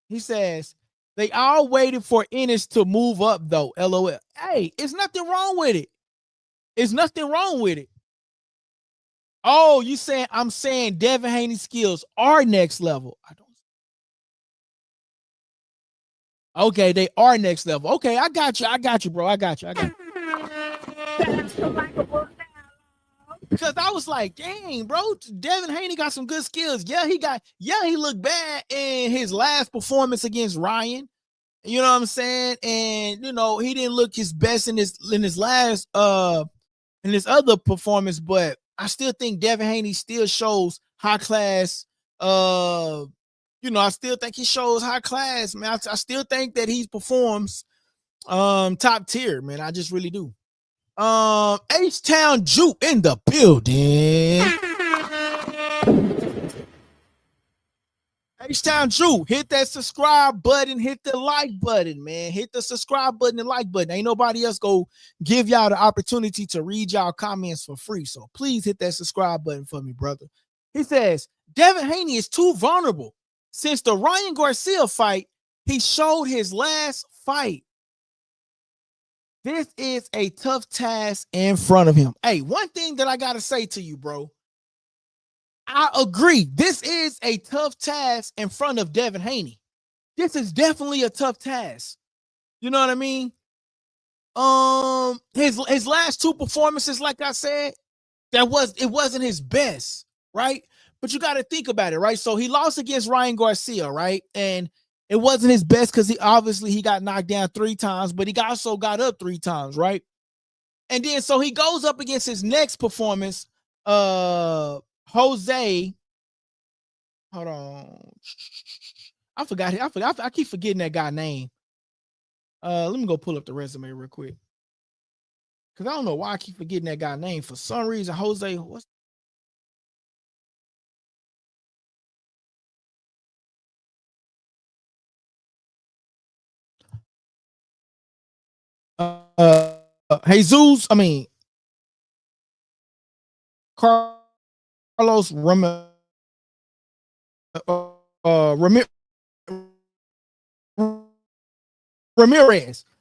he says they all waited for Ennis to move up though. LOL. Hey, it's nothing wrong with it. It's nothing wrong with it. Oh, you saying I'm saying Devin Haney's skills are next level. I don't. Okay, they are next level. Okay, I got you, bro. I got you. Because I was like, dang, bro, Devin Haney got some good skills. Yeah, he looked bad in his last performance against Ryan. You know what I'm saying? And you know, he didn't look his best in his last in his other performance, but I still think Devin Haney still shows high class I still think he shows high class, man. I still think that he performs top tier, man. I just really do. H-Town Juke in the building. H-Town Juke, hit that subscribe button, hit the like button, man. Hit the subscribe button and like button. Ain't nobody else go give y'all the opportunity to read y'all comments for free. So please hit that subscribe button for me, brother. He says, Devin Haney is too vulnerable. Since the Ryan Garcia fight, he showed his last fight. This is a tough task in front of him. Hey, one thing that I got to say to you, bro. I agree. This is a tough task in front of Devin Haney. This is definitely a tough task. You know what I mean? His last two performances, like I said, it wasn't his best, right? But you got to think about it, right? So he lost against Ryan Garcia, right? And it wasn't his best because he got knocked down 3 times, but he also got up 3 times, right? And then so he goes up against his next performance, Jose. Hold on. I keep forgetting that guy's name. Let me go pull up the resume real quick. Because I don't know why I keep forgetting that guy's name. For some reason, Jose, what's Jesus, Carlos Ramirez.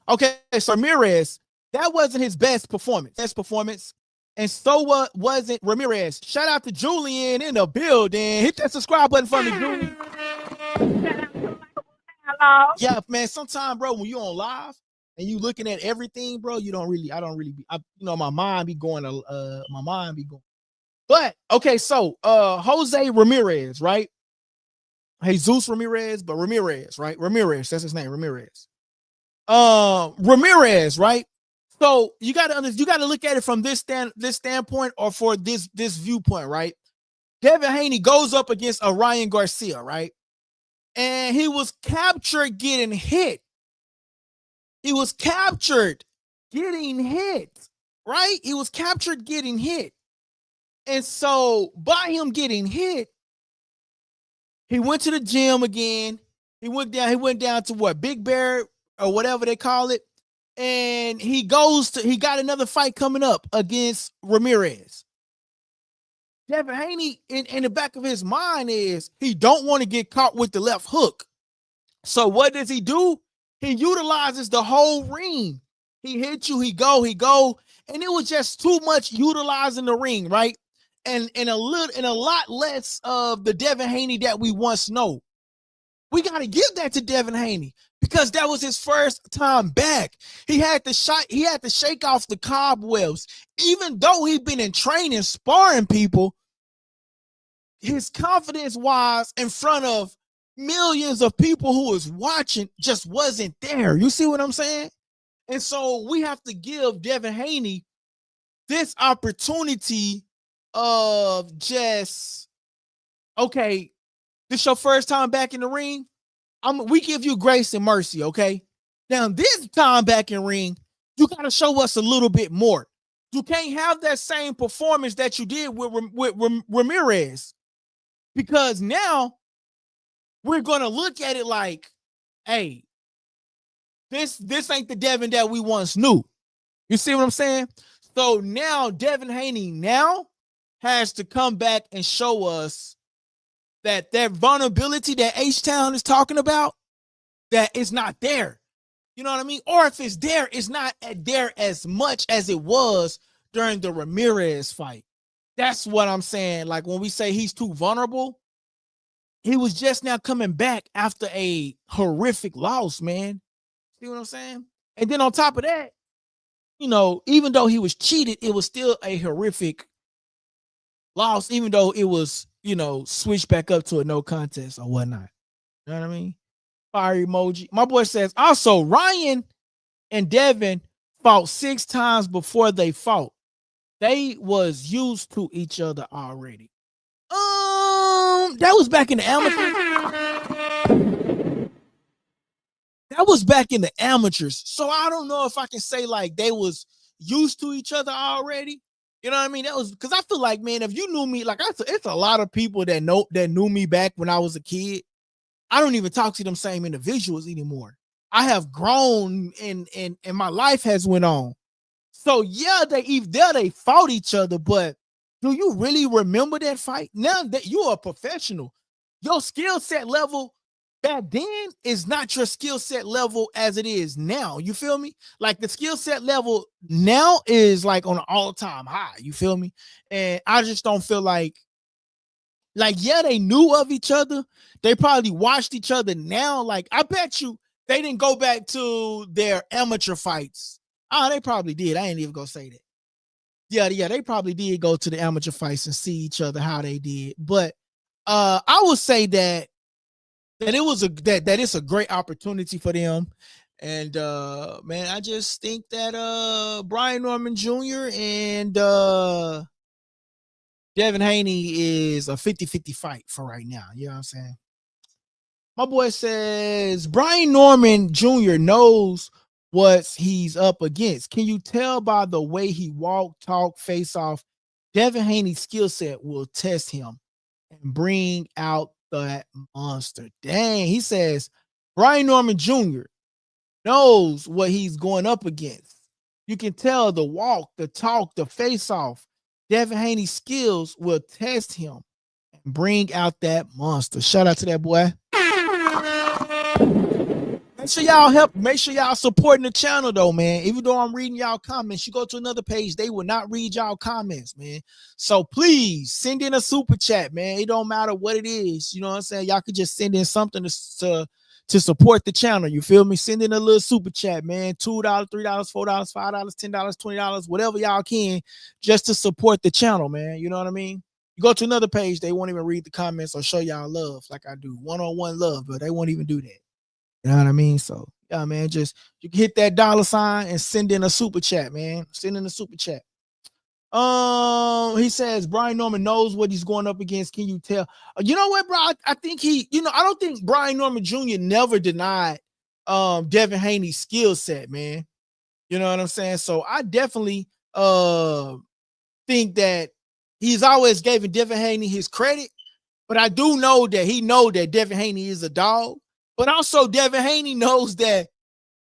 Okay, so Ramirez, that wasn't his best performance. And so wasn't Ramirez. Shout out to Julian in the building. Hit that subscribe button for me, Julian. Yeah, man. Sometimes, bro, when you on live and you looking at everything, bro, my mind be going. But okay, so Jose Ramirez, right? Jesus Ramirez, but Ramirez, right? Ramirez, that's his name, Ramirez. Ramirez, right? So you gotta look at it from this standpoint or for this viewpoint, right? Devin Haney goes up against a Ryan Garcia, right? And he was captured getting hit. He was captured getting hit, right? He was captured getting hit. And so by him getting hit, he went to the gym again. He went down to what? Big Bear or whatever they call it. And he got another fight coming up against Ramirez. Devin Haney, in the back of his mind is he don't want to get caught with the left hook. So what does he do? He utilizes the whole ring. He hit you, he go. And it was just too much utilizing the ring, right? And a lot less of the Devin Haney that we once know. We got to give that to Devin Haney because that was his first time back. He had to shake off the cobwebs. Even though he'd been in training, sparring people, his confidence wise in front of millions of people who was watching just wasn't there. You see what I'm saying? And so we have to give Devin Haney this opportunity of just, okay, this your first time back in the ring. We give you grace and mercy, okay? Now, this time back in ring, you got to show us a little bit more. You can't have that same performance that you did with Ramirez because now we're going to look at it like, hey, this ain't the Devin that we once knew. You see what I'm saying? So now Devin Haney now has to come back and show us that vulnerability that H-Town is talking about, that is not there. You know what I mean? Or if it's there, it's not there as much as it was during the Ramirez fight. That's what I'm saying. Like when we say he's too vulnerable, he was just now coming back after a horrific loss, man. See what I'm saying? And then on top of that, even though he was cheated, it was still a horrific loss, even though it was, switched back up to a no contest or whatnot. You know what I mean? Fire emoji. My boy says, also, Ryan and Devin fought 6 times before they fought. They was used to each other already. That was back in the amateur. was back in the amateurs, so I don't know if I can say like they was used to each other already. You know what I mean? That was because I feel like, man, if you knew me, like it's a lot of people that knew me back when I was a kid. I don't even talk to them same individuals anymore. I have grown and my life has went on. So yeah, they fought each other, but do you really remember that fight? Now that you're a professional, your skill set level back then is not your skill set level as it is now. You feel me? Like the skill set level now is like on an all-time high. You feel me? And I just don't feel like yeah, they knew of each other. They probably watched each other now. Like, I bet you they didn't go back to their amateur fights. Oh, they probably did. I ain't even gonna say that. Yeah, they probably did go to the amateur fights and see each other how they did. But I would say that it was that it's a great opportunity for them. And man, I just think that Brian Norman Jr. and Devin Haney is a 50-50 fight for right now. You know what I'm saying? My boy says Brian Norman Jr. knows what he's up against. Can you tell by the way he walk, talk, face off? Devin Haney's skill set will test him and bring out that monster. Dang, he says Brian Norman Jr. knows what he's going up against. You can tell the walk, the talk, the face off. Devin Haney's skills will test him and bring out that monster. Shout out to that boy. Make sure y'all make sure y'all supporting the channel though, man. Even though I'm reading y'all comments, you go to another page, they will not read y'all comments, man. So please send in a super chat, man. It don't matter what it is. You know what I'm saying? Y'all could just send in something to support the channel. You feel me? Send in a little super chat, man. $2, $3, $4, $5, $10, $20, whatever y'all can, just to support the channel, man. You know what I mean? You go to another page, they won't even read the comments or show y'all love like I do. One-on-one love, but they won't even do that. You know what I mean? So yeah, man, just you can hit that $sign and send in a super chat, man. Send in a super chat. He says Brian Norman knows what he's going up against. Can you tell? You know what, bro? I think I don't think Brian Norman Jr. never denied Devin Haney's skill set, man. You know what I'm saying? So I definitely think that he's always given Devin Haney his credit, but I do know that Devin Haney is a dog. But also Devin Haney knows that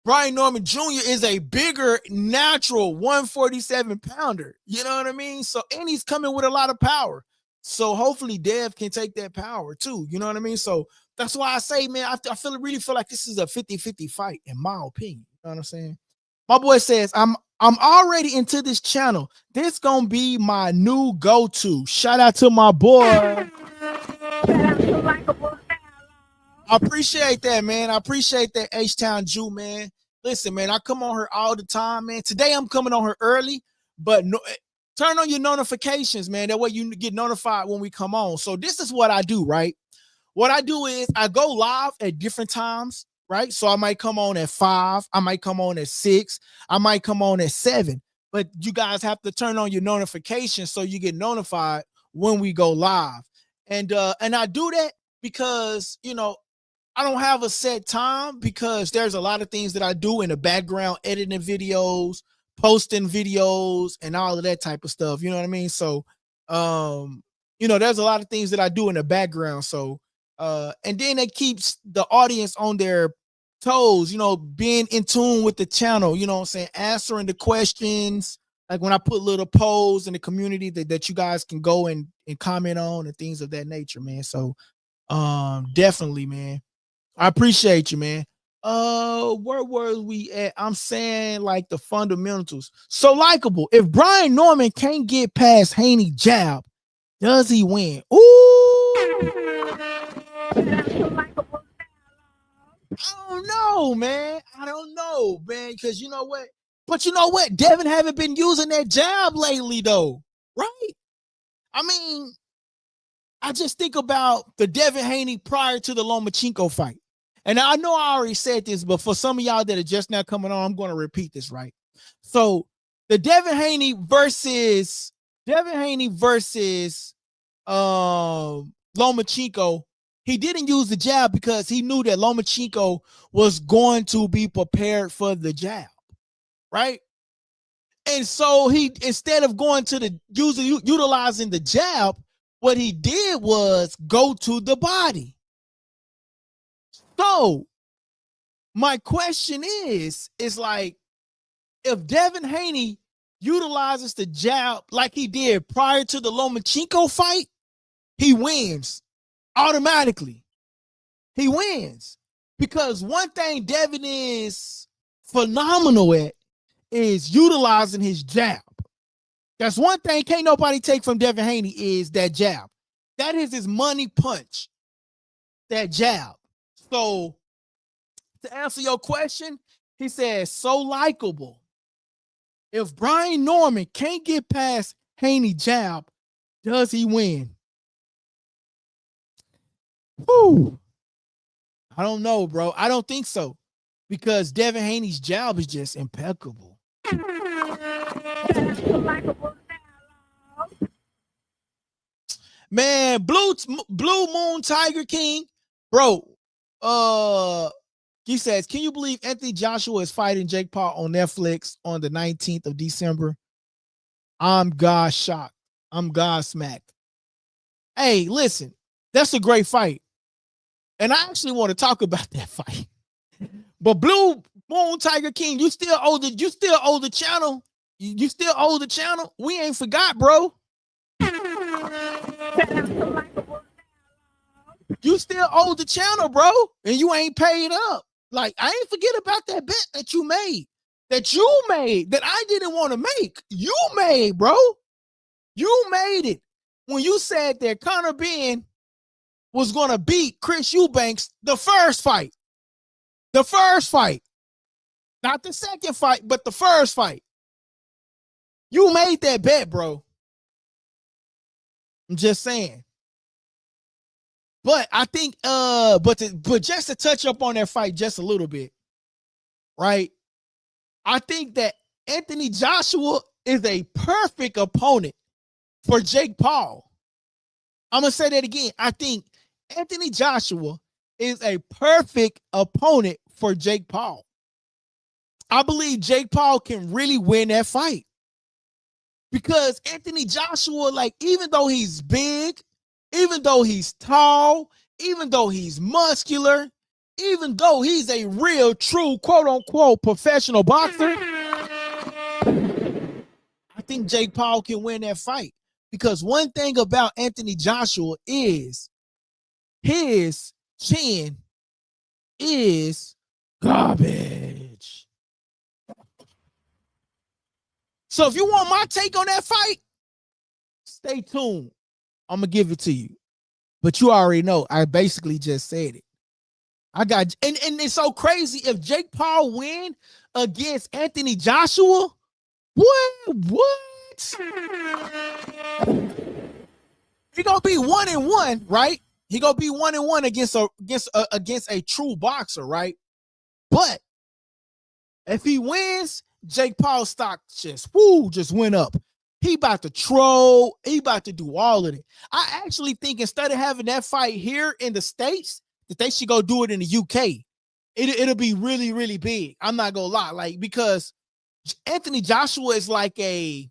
Brian Norman Jr. is a bigger natural 147 pounder. You know what I mean? So, and he's coming with a lot of power. So hopefully Dev can take that power too. You know what I mean? So that's why I say, man, I really feel like this is a 50-50 fight in my opinion. You know what I'm saying? My boy says, I'm already into this channel. This gonna be my new go-to. Shout out to my boy. I appreciate that, man. I appreciate that, H-Town Jew, man. Listen, man, I come on her all the time, man. Today I'm coming on her early, but turn on your notifications, man. That way you get notified when we come on. So this is what I do, right? What I do is I go live at different times, right? So I might come on at 5, I might come on at 6, I might come on at 7. But you guys have to turn on your notifications so you get notified when we go live. And I do that because, you know, I don't have a set time because there's a lot of things that I do in the background, editing videos, posting videos, and all of that type of stuff. You know what I mean? So, you know, there's a lot of things that I do in the background. So, and then it keeps the audience on their toes, you know, being in tune with the channel, you know what I'm saying? Answering the questions, like when I put little polls in the community that you guys can go and comment on and things of that nature, man. So, definitely, man. I appreciate you, man. Where were we at? I'm saying like the fundamentals. So likable. If Brian Norman can't get past Haney jab, does he win? Ooh. I don't know, man. I don't know, man. Because you know what? But you know what? Devin haven't been using that jab lately, though. Right? I mean, I just think about the Devin Haney prior to the Lomachenko fight. And I know I already said this, but for some of y'all that are just now coming on, I'm going to repeat this, right? So the Devin Haney versus Lomachenko, He didn't use the jab because he knew that Lomachenko was going to be prepared for the jab, right? And so he, instead of going to the utilizing the jab, what he did was go to the body. So my question is like, if Devin Haney utilizes the jab like he did prior to the Lomachenko fight, he wins automatically. He wins because one thing Devin is phenomenal at is utilizing his jab. That's one thing can't nobody take from Devin Haney is that jab. That is his money punch, that jab. So to answer your question, he says, so likable. If Brian Norman can't get past Haney jab, does he win? Whew. I don't know, bro. I don't think so because Devin Haney's jab is just impeccable. Man, Blue Moon Tiger King, bro. He says, can you believe Anthony Joshua is fighting Jake Paul on Netflix on the 19th of December? I'm God shocked. I'm God smacked. Hey, listen, that's a great fight. And I actually want to talk about that fight. But Blue Moon Tiger King, you still owe the channel. You still owe the channel. We ain't forgot, bro. You still owe the channel, bro, and you ain't paid up. Like, I ain't forget about that bet that you made, that I didn't want to make. You made, bro. You made it when you said that Conor Benn was going to beat Chris Eubanks the first fight. The first fight. Not the second fight, but the first fight. You made that bet, bro. I'm just saying. But I think, but just to touch up on that fight just a little bit, right? I think that Anthony Joshua is a perfect opponent for Jake Paul. I'm going to say that again. I think Anthony Joshua is a perfect opponent for Jake Paul. I believe Jake Paul can really win that fight because Anthony Joshua, like, even though he's big, even though he's tall, even though he's muscular, even though he's a real, true, quote unquote, professional boxer, I think Jake Paul can win that fight because one thing about Anthony Joshua is his chin is garbage. So if you want my take on that fight, stay tuned. I'm going to give it to you. But you already know. I basically just said it. I got, and it's so crazy. If Jake Paul win against Anthony Joshua, what? He gonna be 1-1, right? He gonna be 1-1 against a true boxer, right? But if he wins, Jake Paul's stock just went up. He about to troll. He about to do all of it. I actually think instead of having that fight here in the States, that they should go do it in the UK. It'll be really, really big. I'm not gonna lie, like, because Anthony Joshua is like a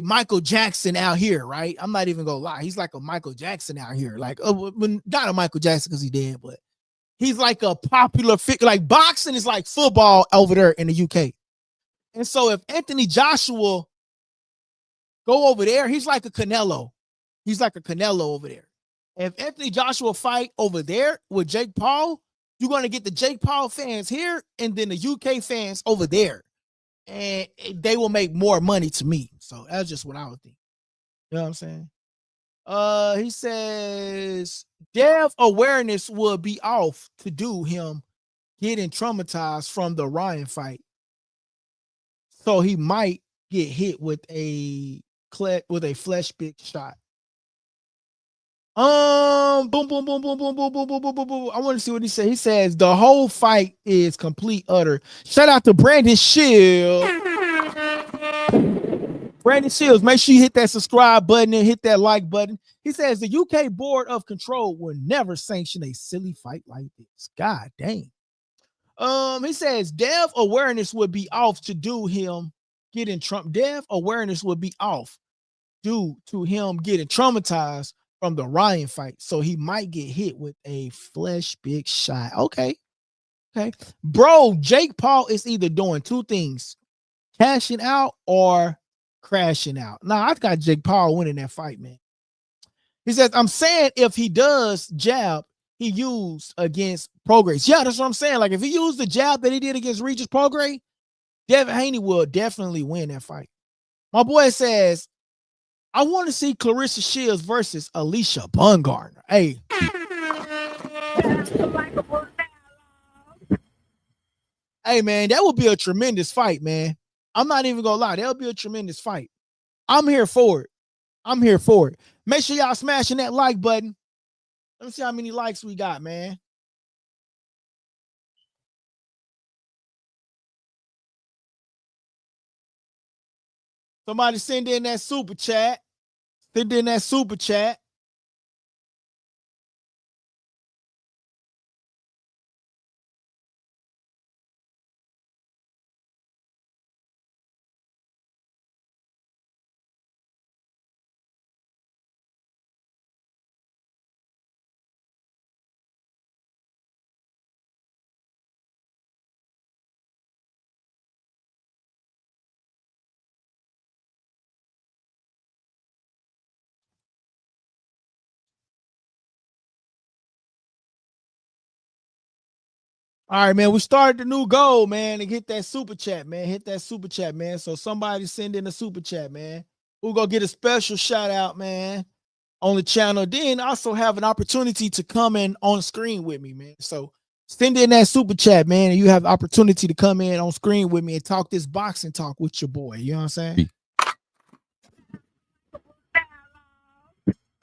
Michael Jackson out here, right? I'm not even gonna lie. He's like a Michael Jackson out here, like not a Michael Jackson because he dead, but he's like a popular figure. Like boxing is like football over there in the UK. And so if Anthony Joshua go over there, he's like a Canelo. He's like a Canelo over there. If Anthony Joshua fight over there with Jake Paul, you're going to get the Jake Paul fans here and then the UK fans over there. And they will make more money to me. So that's just what I would think. You know what I'm saying? He says, Dev awareness will be off to do him getting traumatized from the Ryan fight. So he might get hit with a flesh big shot. Boom, boom, boom, boom, boom, boom, boom, boom, boom, boom, boom. I want to see what he said. He says the whole fight is complete utter. Shout out to Brandon Shield. Brandon Shields, make sure you hit that subscribe button and hit that like button. He says the UK Board of Control will never sanction a silly fight like this. God dang. He says dev awareness would be off to do him getting Trump. Dev awareness would be off due to him getting traumatized from the Ryan fight. So he might get hit with a flesh big shot. Okay. Bro, Jake Paul is either doing two things, cashing out or crashing out. Now, I've got Jake Paul winning that fight, man. He says, I'm saying if he does jab he used against Prograis. Yeah, that's what I'm saying. Like, if he used the jab that he did against Regis Prograis, Devin Haney will definitely win that fight. My boy says, I want to see Clarissa Shields versus Alicia Baumgardner. Hey. Hey, man, that would be a tremendous fight, man. I'm not even going to lie. That'll be a tremendous fight. I'm here for it. Make sure y'all smashing that like button. Let me see how many likes we got, man. Somebody send in that super chat. All right, man. We started the new goal, man, and hit that super chat, man. So somebody send in a super chat, man. We're gonna get a special shout out, man, on the channel. Then also have an opportunity to come in on screen with me, man. So send in that super chat, man, and you have the opportunity to come in on screen with me and talk this boxing talk with your boy. You know what I'm saying?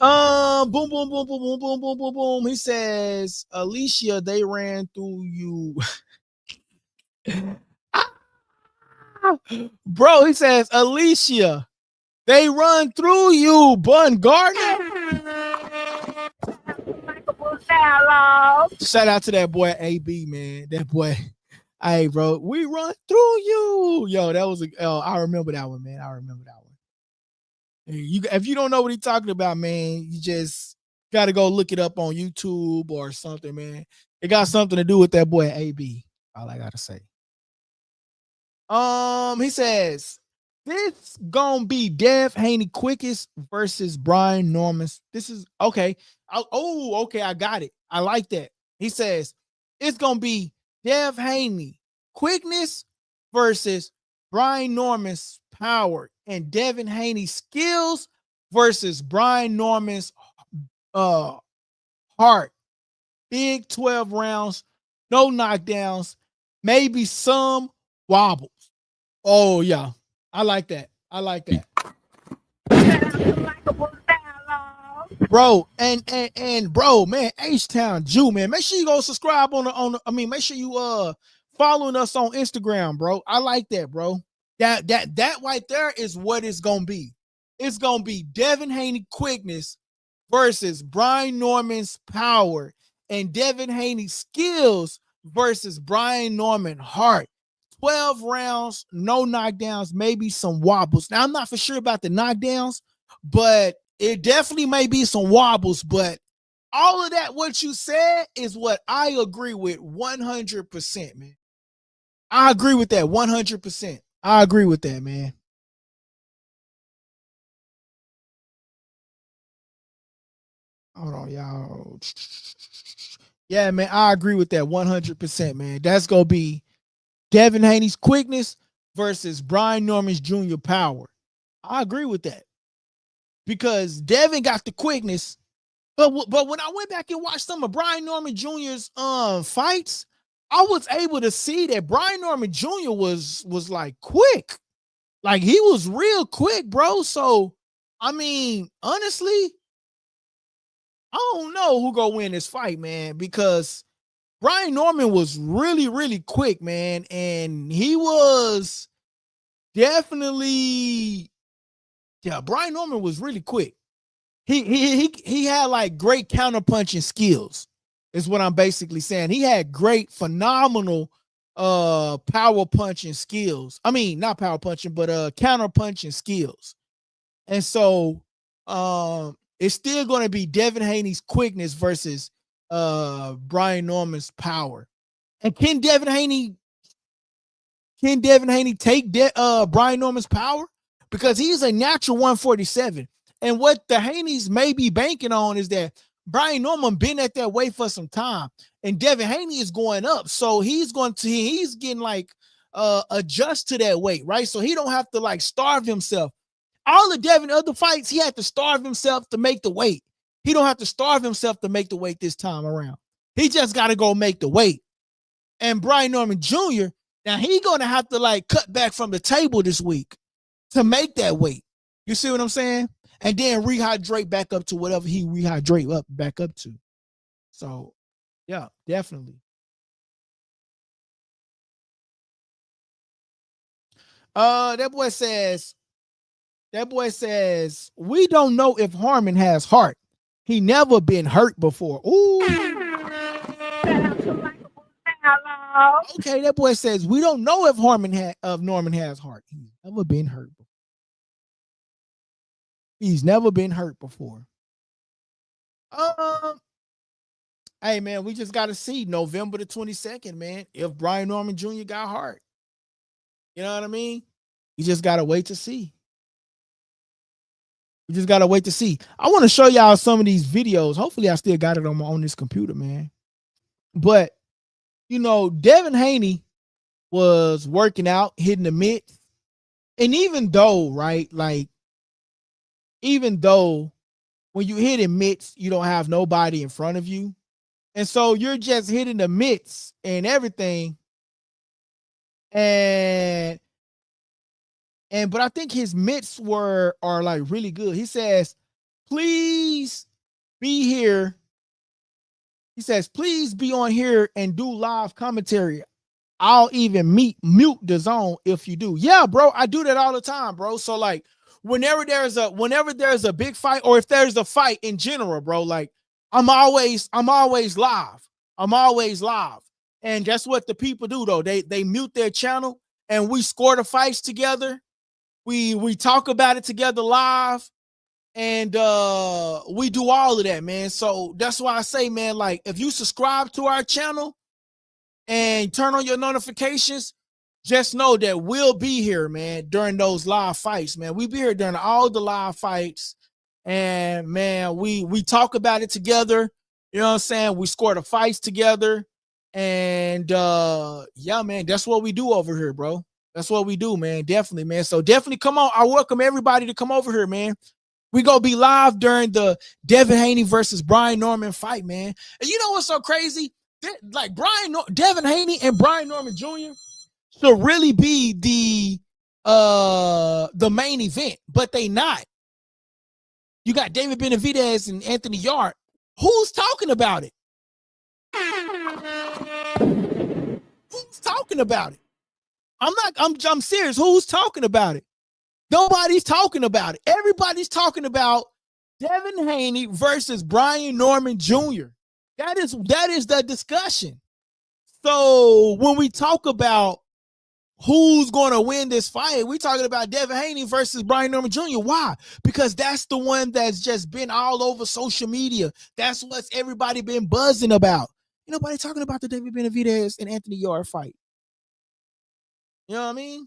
Boom. He says, Alicia, they ran through you. Bro, he says, Alicia, they run through you, Baumgardner. Shout out to that boy AB, man. That boy. Hey, bro, we run through you. Yo, that was I remember that one, man. If you don't know what he's talking about, man, you just got to go look it up on YouTube or something, man. It got something to do with that boy AB. All I gotta say. He says this gonna be Dev Haney quickest versus Brian Norman. This is okay. Okay, I got it. I like that. He says it's gonna be Dev Haney quickness versus Brian Norman's power, and Devin Haney's skills versus Brian Norman's heart. Big 12 rounds, no knockdowns, maybe some wobbles. Oh yeah, I like that. Bro, and bro, man, H-Town Jew, man. Make sure you go subscribe make sure you following us on Instagram, bro. I like that, bro. That right there is what it's gonna be. It's gonna be Devin Haney quickness versus Brian Norman's power, and Devin Haney's skills versus Brian Norman heart. 12 rounds, no knockdowns, maybe some wobbles. Now, I'm not for sure about the knockdowns, but it definitely may be some wobbles. But all of that, what you said, is what I agree with 100%, man. I agree with that 100%. I agree with that, man. Hold on, y'all. Yeah, man, I agree with that 100%, man. That's going to be Devin Haney's quickness versus Brian Norman's junior power. I agree with that. Because Devin got the quickness, but when I went back and watched some of Brian Norman Jr.'s fights, I was able to see that Brian Norman Jr. was like quick. Like he was real quick, bro. So, I mean, honestly, I don't know who gonna win this fight, man, because Brian Norman was really, really quick, man. And he was definitely Yeah, Brian Norman was really quick. He had like great counterpunching skills, is what I'm basically saying. He had great, phenomenal power punching skills. I mean, not power punching, but counter punching skills. And so it's still going to be Devin Haney's quickness versus Brian Norman's power. And can Devin Haney take Brian Norman's power? Because he's a natural 147. And what the Haneys may be banking on is that Brian Norman been at that weight for some time, and Devin Haney is going up. So he's getting like adjust to that weight, right? So he don't have to like starve himself. All the Devin other fights, he had to starve himself to make the weight. He don't have to starve himself to make the weight this time around. He just got to go make the weight. And Brian Norman Jr., now he gonna have to like cut back from the table this week to make that weight. You see what I'm saying? And then rehydrate back up to whatever he rehydrate back up to. So yeah, definitely. That boy says, we don't know if Harmon has heart. He never been hurt before. Ooh. Okay, that boy says we don't know if Norman has heart. He's never been hurt before. He's never been hurt before. Hey man, we just gotta see November the 22nd, man, if Brian Norman Jr. got heart. You know what I mean? You just gotta wait to see. We just gotta wait to see. I want to show y'all some of these videos. Hopefully, I still got it on this computer, man. But you know, Devin Haney was working out, hitting the mitts. And even though, right, like, even though when you hit in mitts, you don't have nobody in front of you. And so you're just hitting the mitts and everything. And but I think his mitts are like really good. He says, please be here. He says, please be on here and do live commentary. I'll even mute Dazn if you do. Yeah, bro, I do that all the time, bro. So like whenever there's a big fight, or if there's a fight in general, bro, like I'm always live. I'm always live. And that's what the people do though. They mute their channel and we score the fights together. We talk about it together live. And we do all of that, man. So that's why I say, man, like if you subscribe to our channel and turn on your notifications, just know that we'll be here, man, during those live fights, man. We be here during all the live fights. And man, we talk about it together. You know what I'm saying? We score the fights together. And yeah, man, that's what we do over here, bro. That's what we do, man. Definitely, man. So definitely come on. I welcome everybody to come over here, man. We gonna be live during the Devin Haney versus Brian Norman fight, man. And you know what's so crazy? Like Devin Haney and Brian Norman Jr. should really be the main event, but they not. You got David Benavidez and Anthony Yarde. Who's talking about it? Who's talking about it? I'm serious. Who's talking about it? Nobody's talking about it. Everybody's talking about Devin Haney versus Brian Norman Jr. That is the discussion. So when we talk about who's going to win this fight, we're talking about Devin Haney versus Brian Norman Jr. Why? Because that's the one that's just been all over social media. That's what's everybody been buzzing about. Ain't nobody talking about the David Benavidez and Anthony Yarde fight. You know what I mean?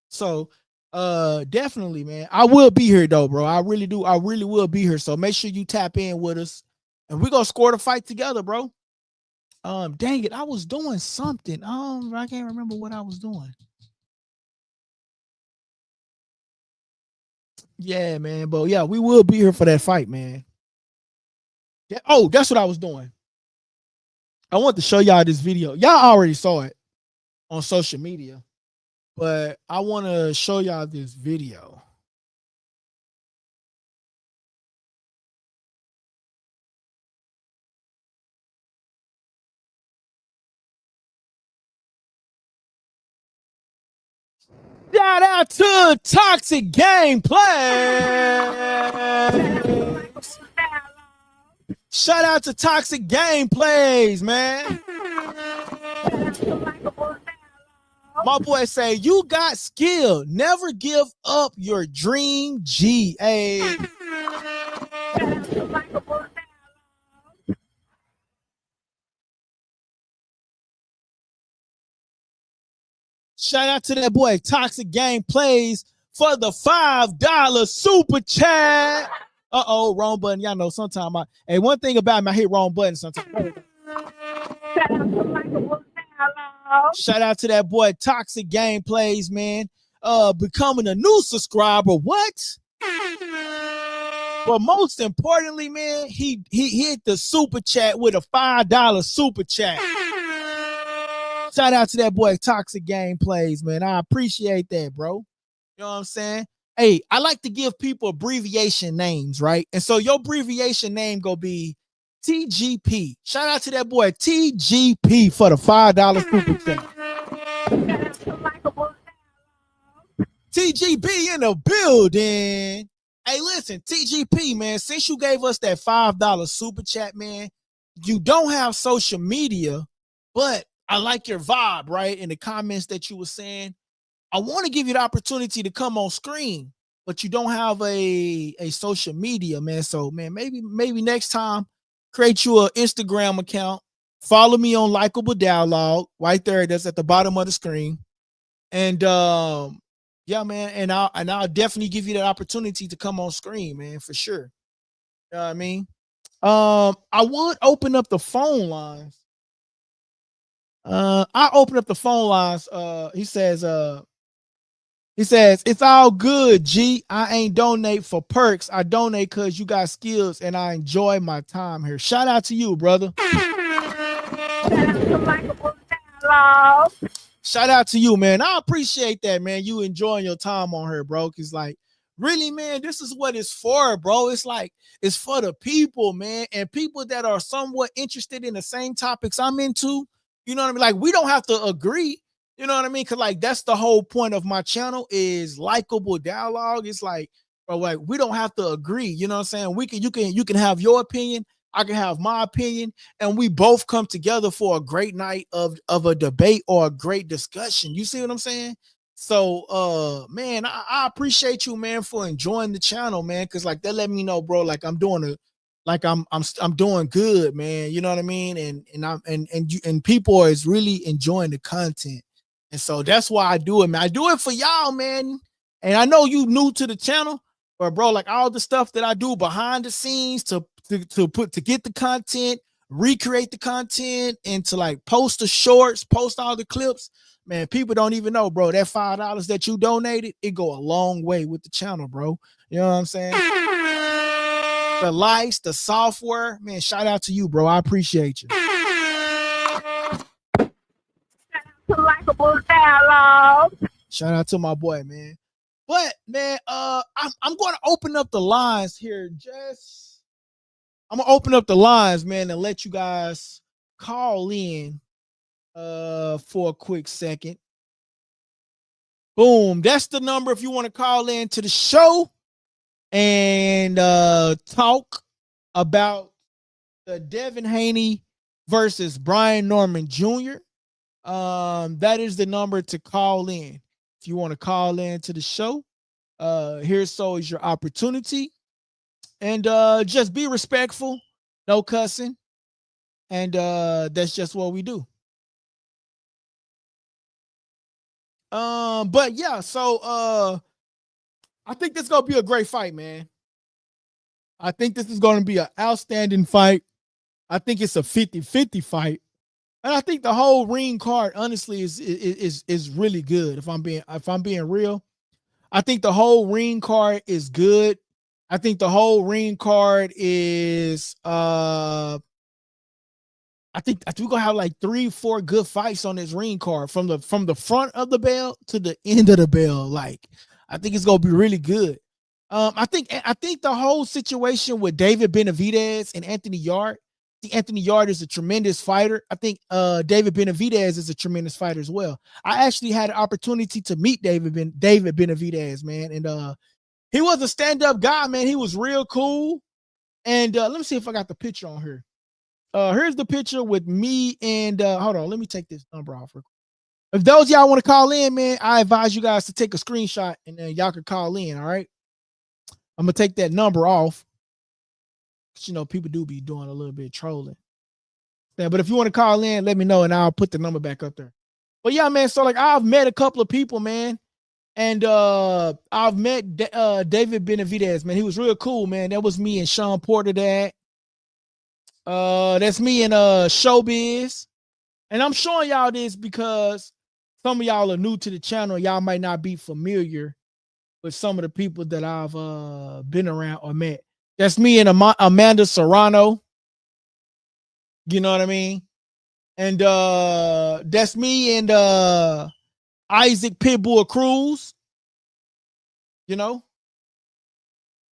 So definitely, man. I will be here though, bro. I really do. I really will be here. So make sure you tap in with us and we're gonna score the fight together, bro. Dang it, I was doing something. I can't remember what I was doing. Yeah, man. But yeah, we will be here for that fight, man. Yeah, oh, that's what I was doing. I want to show y'all this video. Y'all already saw it on social media, but I want to show y'all this video. Shout out to Toxic Gameplay. Shout out to Toxic Gameplays, man. My boy say, you got skill. Never give up your dream, G.A. Shout out to that boy Toxic Gameplays for the $5 super chat. Uh-oh, wrong button. Y'all know sometimes hey, one thing about me, I hit wrong button sometimes. Shout out to that boy Toxic Gameplays, man. Becoming a new subscriber. What? But most importantly, man, he hit the super chat with a $5 super chat. Shout out to that boy Toxic Gameplays, man. I appreciate that, bro. You know what I'm saying? Hey, I like to give people abbreviation names, right? And so your abbreviation name go be TGP. Shout out to that boy TGP for the $5 super chat. TGP in the building. Hey, listen, TGP, man, since you gave us that $5 super chat, man, you don't have social media, but I like your vibe, right? In the comments that you were saying, I want to give you the opportunity to come on screen, but you don't have a social media, man. So, man, maybe next time, create you an Instagram account. Follow me on LikeableDialogue right there. That's at the bottom of the screen. And yeah, man, and I'll definitely give you that opportunity to come on screen, man, for sure. You know what I mean? I would open up the phone lines. I open up the phone lines. He says, it's all good, G. I ain't donate for perks. I donate because you got skills and I enjoy my time here. Shout out to you, brother. Shout out to you, man. I appreciate that, man. You enjoying your time on here, bro. Cause like, really, man, this is what it's for, bro. It's like, it's for the people, man. And people that are somewhat interested in the same topics I'm into. You know what I mean? Like, we don't have to agree. You know what I mean? Cause like, that's the whole point of my channel is likable dialogue. It's like, bro, like, we don't have to agree. You know what I'm saying? You can have your opinion. I can have my opinion, and we both come together for a great night of a debate or a great discussion. You see what I'm saying? So, man, I appreciate you, man, for enjoying the channel, man. Cause like, that let me know, bro, like I'm doing I'm doing good, man. You know what I mean? And people is really enjoying the content. And so that's why I do it, man. I do it for y'all, man. And I know you new to the channel, but bro, like all the stuff that I do behind the scenes to get the content, recreate the content, and to like post the shorts, post all the clips, man, people don't even know, bro. That $5 that you donated, it go a long way with the channel, bro. You know what I'm saying? The lights, the software, man, shout out to you, bro. I appreciate you. Shout out to my boy, man. But man, I'm going to open up the lines here. I'm gonna open up the lines, man, and let you guys call in for a quick second. Boom. That's the number if you want to call in to the show and talk about the Devin Haney versus Brian Norman Jr. That is the number to call in. If you want to call in to the show, here's your opportunity. And just be respectful, no cussing. And that's just what we do. But yeah, so I think this is gonna be a great fight, man. I think this is gonna be an outstanding fight. I think it's a 50-50 fight. And I think the whole ring card, honestly, is really good. If I'm being real, I think the whole ring card is good. I think the whole ring card is I think we're gonna have like 3-4 good fights on this ring card from the front of the bell to the end of the bell. Like, I think it's gonna be really good. I think the whole situation with David Benavidez and Anthony Yarde, Anthony Yarde is a tremendous fighter. I think David Benavidez is a tremendous fighter as well. I actually had an opportunity to meet David Benavidez, man. And he was a stand-up guy, man. He was real cool. And let me see if I got the picture on here. Here's the picture with me and hold on, let me take this number off. If those y'all want to call in, man, I advise you guys to take a screenshot and then y'all can call in, all right? I'm gonna take that number off. You know, people do be doing a little bit of trolling. Yeah, but if you want to call in, let me know and I'll put the number back up there. But yeah, man, so like I've met a couple of people, man. And I've met David Benavidez, man. He was real cool, man. That was me and Sean Porter that. That's me and Showbiz. And I'm showing y'all this because some of y'all are new to the channel. Y'all might not be familiar with some of the people that I've been around or met. That's me and Amanda Serrano. You know what I mean? And that's me and Isaac Pitbull Cruz. You know?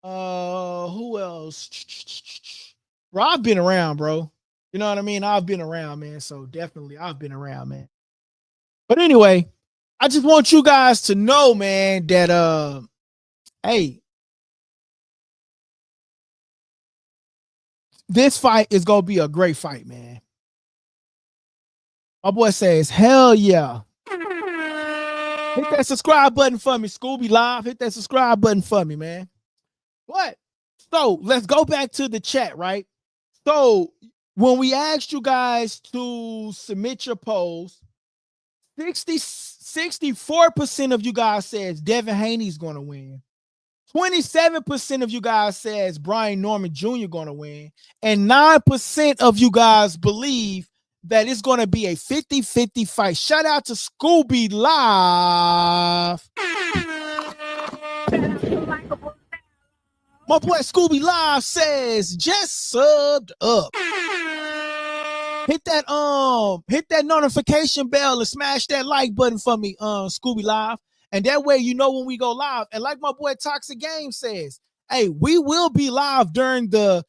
Who else? Bro, I've been around, bro. You know what I mean? I've been around, man. So definitely I've been around, man. But anyway, I just want you guys to know, man, that hey, this fight is gonna be a great fight, man. My boy says, hell yeah. Hit that subscribe button for me, Scooby Live. Hit that subscribe button for me, man. What? So let's go back to the chat, right? So when we asked you guys to submit your polls, 64% of you guys says Devin Haney's going to win. 27% of you guys says Brian Norman Jr. going to win. And 9% of you guys believe that it's going to be a 50-50 fight. Shout out to Scooby Live. My boy Scooby Live says just subbed up. Hit that notification bell and smash that like button for me, Scooby Live. And that way you know when we go live. And like my boy Toxic Game says, hey, we will be live during the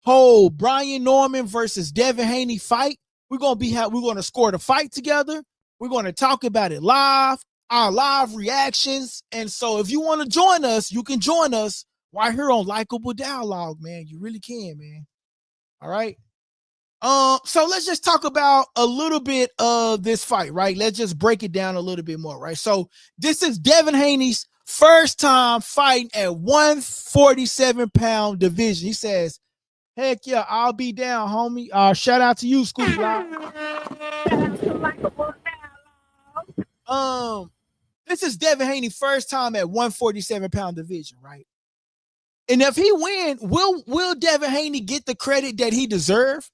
whole Brian Norman versus Devin Haney fight. We're gonna score the fight together. We're gonna talk about it live, our live reactions. And so if you want to join us, you can join us right here on Likeable Dialogue, man. You really can, man. All right. So let's just talk about a little bit of this fight, right? Let's just break it down a little bit more, right? So this is Devin Haney's first time fighting at 147-pound division. He says, heck yeah, I'll be down, homie. Shout out to you, Scooby Live. This is Devin Haney's first time at 147-pound division, right? And if he wins, will Devin Haney get the credit that he deserves?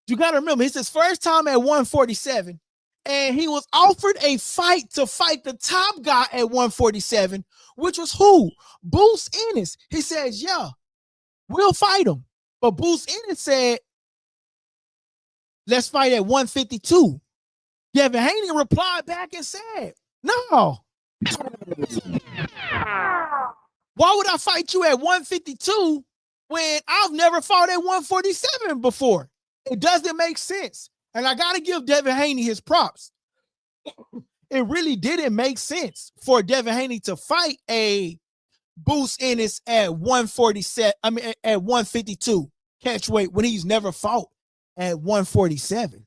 You got to remember, it's his first time at 147, and he was offered a fight to fight the top guy at 147, which was who? Bruce Ennis. He says, yeah, we'll fight him. But Bruce Ennis said, let's fight at 152. Devin Haney replied back and said, no. Why would I fight you at 152 when I've never fought at 147 before? It doesn't make sense. And I got to give Devin Haney his props. It really didn't make sense for Devin Haney to fight a Bruce Ennis at 147. I mean, at 152 catch weight when he's never fought at 147.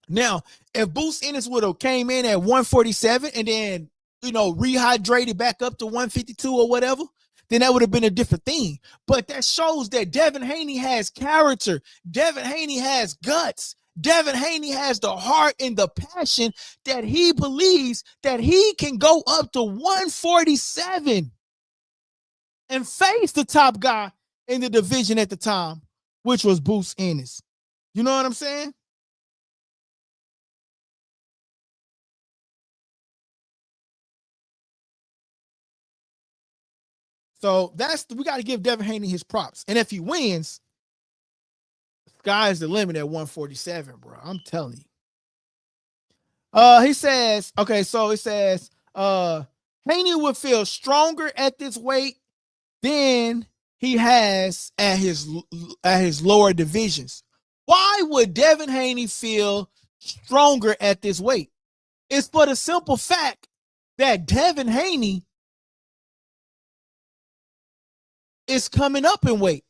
Now, if Bruce Ennis would have came in at 147 and then, you know, rehydrated back up to 152 or whatever, then that would have been a different thing. But that shows that Devin Haney has character. Devin Haney has guts. Devin Haney has the heart and the passion that he believes that he can go up to 147 and face the top guy in the division at the time, which was Bruce Ennis. You know what I'm saying? So we got to give Devin Haney his props. And if he wins, sky's the limit at 147, bro. I'm telling you. He says, okay, so it says, Haney would feel stronger at this weight than he has at his lower divisions. Why would Devin Haney feel stronger at this weight? It's for the simple fact that Devin Haney is coming up in weight,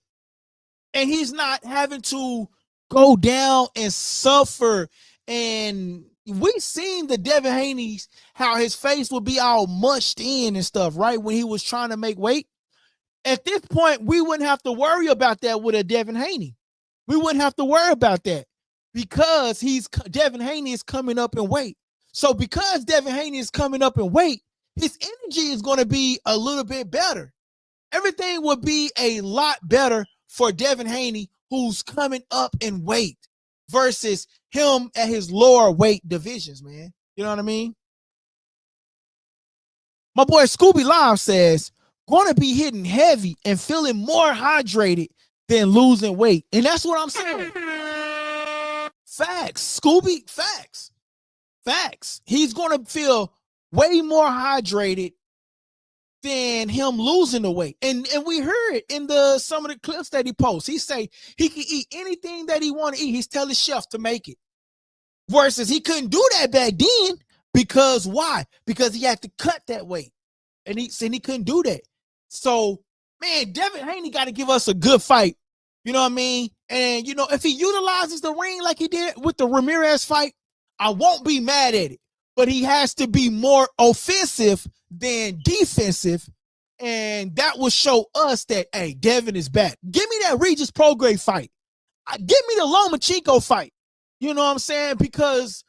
and he's not having to go down and suffer. And we seen the Devin Haney's, how his face would be all mushed in and stuff, right? When he was trying to make weight. At this point, we wouldn't have to worry about that with a Devin Haney. We wouldn't have to worry about that because Devin Haney is coming up in weight. So because Devin Haney is coming up in weight, his energy is going to be a little bit better. Everything would be a lot better for Devin Haney, who's coming up in weight, versus him at his lower weight divisions, man. You know what I mean? My boy Scooby Live says, going to be hitting heavy and feeling more hydrated than losing weight. And that's what I'm saying. Facts, Scooby, facts. Facts. He's going to feel way more hydrated than him losing the weight. And we heard it in some of the clips that he posts. He say he can eat anything that he want to eat. He's telling chef to make it. Versus he couldn't do that back then because why? Because he had to cut that weight. And he said he couldn't do that. So, man, Devin Haney got to give us a good fight. You know what I mean? And, you know, if he utilizes the ring like he did with the Ramirez fight, I won't be mad at it. But he has to be more offensive than defensive. And that will show us that, hey, Devin is back. Give me that Regis Prograis fight. Give me the Lomachenko fight. You know what I'm saying? Because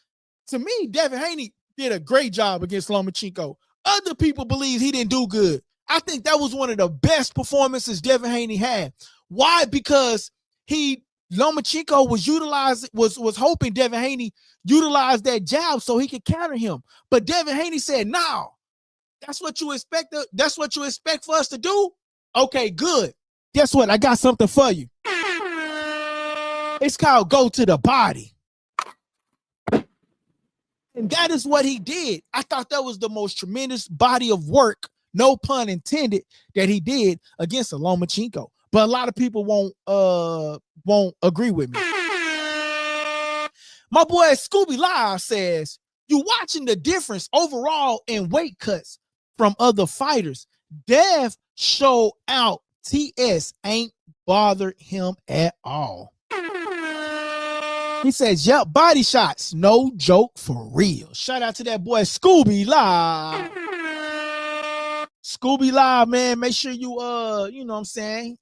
to me, Devin Haney did a great job against Lomachenko. Other people believe he didn't do good. I think that was one of the best performances Devin Haney had. Why? Because Lomachenko was hoping Devin Haney utilized that jab so he could counter him. But Devin Haney said, no, that's what you expect. That's what you expect for us to do. Okay, good. Guess what? I got something for you. It's called go to the body. And that is what he did. I thought that was the most tremendous body of work, no pun intended, that he did against a Lomachenko. But a lot of people won't agree with me. My boy Scooby Live says, you watching the difference overall in weight cuts from other fighters. Dev show out. TS ain't bothered him at all. He says, yep, body shots. No joke, for real. Shout out to that boy Scooby Live. Scooby Live, man. Make sure you you know what I'm saying?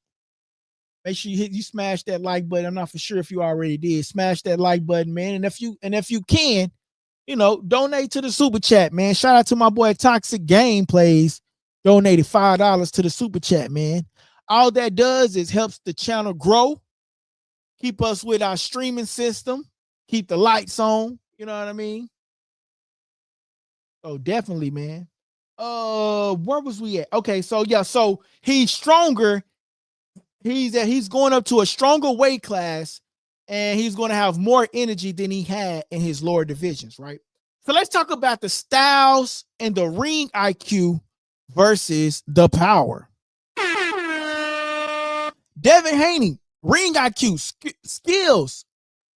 Make sure you smash that like button. I'm not for sure if you already did. Smash that like button, man. And if you can, you know, donate to the super chat, man. Shout out to my boy Toxic Gameplays. Donated $5 to the super chat, man. All that does is helps the channel grow. Keep us with our streaming system. Keep the lights on. You know what I mean? Oh, definitely, man. Where was we at? Okay, so yeah, so he's stronger. He's going up to a stronger weight class, and he's going to have more energy than he had in his lower divisions, right? So let's talk about the styles and the ring IQ versus the power. Devin Haney, ring IQ, skills.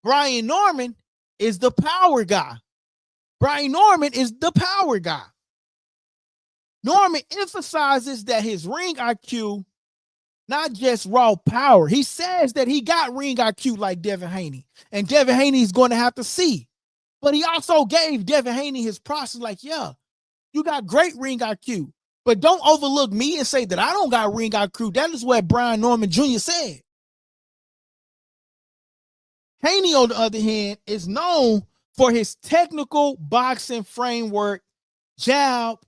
Brian Norman is the power guy. Brian Norman is the power guy. Norman emphasizes that his ring IQ, not just raw power. He says that he got ring IQ like Devin Haney, and Devin Haney is going to have to see. But he also gave Devin Haney his process, like, yeah, you got great ring IQ, but don't overlook me and say that I don't got ring IQ. That is what Brian Norman Jr. said. Haney, on the other hand, is known for his technical boxing framework, jab,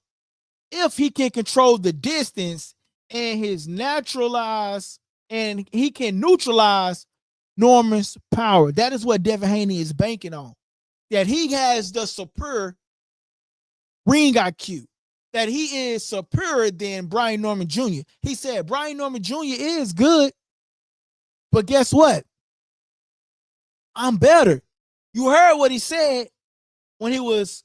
if he can control the distance, and he can neutralize Norman's power. That is what Devin Haney is banking on. That he has the superior ring IQ. That he is superior than Brian Norman Jr. He said Brian Norman Jr. is good, but guess what? I'm better. You heard what he said when he was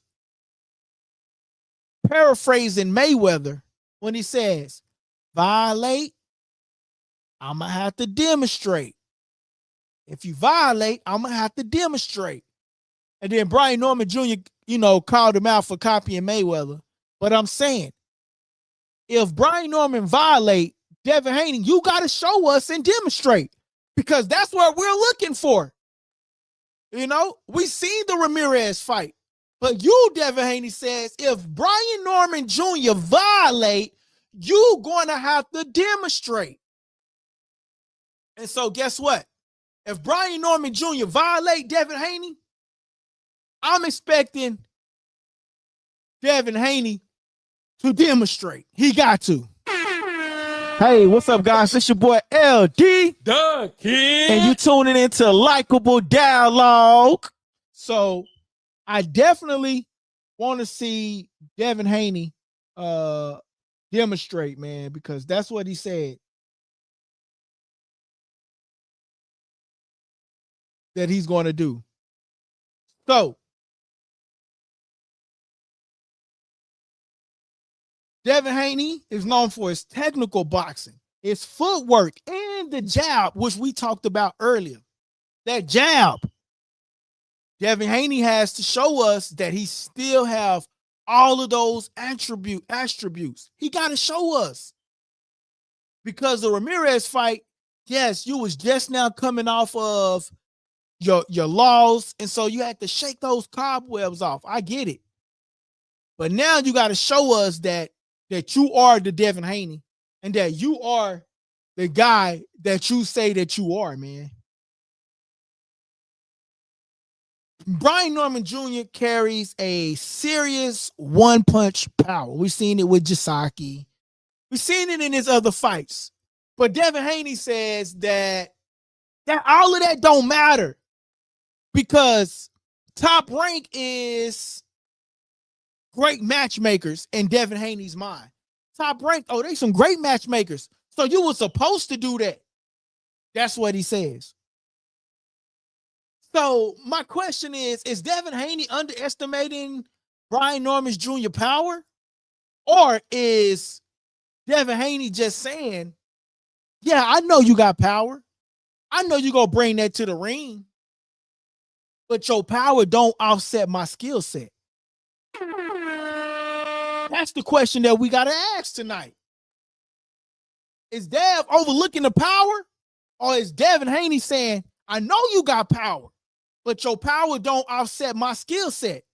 paraphrasing Mayweather when he says, violate I'm going to have to demonstrate. If you violate, I'm going to have to demonstrate. And then Brian Norman Jr., called him out for copying Mayweather. But I'm saying, if Brian Norman violate Devin Haney, you got to show us and demonstrate, because that's what we're looking for. We seen the Ramirez fight, but you, Devin Haney, says if Brian Norman Jr. violate, you going to have to demonstrate. And so guess what? If Brian Norman Jr. violate Devin Haney, I'm expecting Devin Haney to demonstrate. He got to. Hey, what's up, guys? It's your boy LD. The Kid. And you tuning into Likeable Dialogue. So I definitely want to see Devin Haney demonstrate, man, because that's what he said that he's going to do. So Devin Haney is known for his technical boxing, his footwork, and the jab, which we talked about earlier. That jab. Devin Haney has to show us that he still have all of those attributes. He got to show us. Because the Ramirez fight, yes, you was just now coming off of your loss, and so you had to shake those cobwebs off. I get it. But now you got to show us that you are the Devin Haney and that you are the guy that you say that you are, man. Brian Norman Jr. carries a serious one-punch power. We've seen it with Jasaki. We've seen it in his other fights. But Devin Haney says that all of that don't matter because Top Rank is great matchmakers in Devin Haney's mind. Top Rank, they some great matchmakers. So you were supposed to do that. That's what he says. So my question is Devin Haney underestimating Brian Norman Jr. power? Or is Devin Haney just saying, yeah, I know you got power. I know you're going to bring that to the ring. But your power don't offset my skill set. That's the question that we got to ask tonight. Is Dev overlooking the power? Or is Devin Haney saying, I know you got power, but your power don't offset my skill set.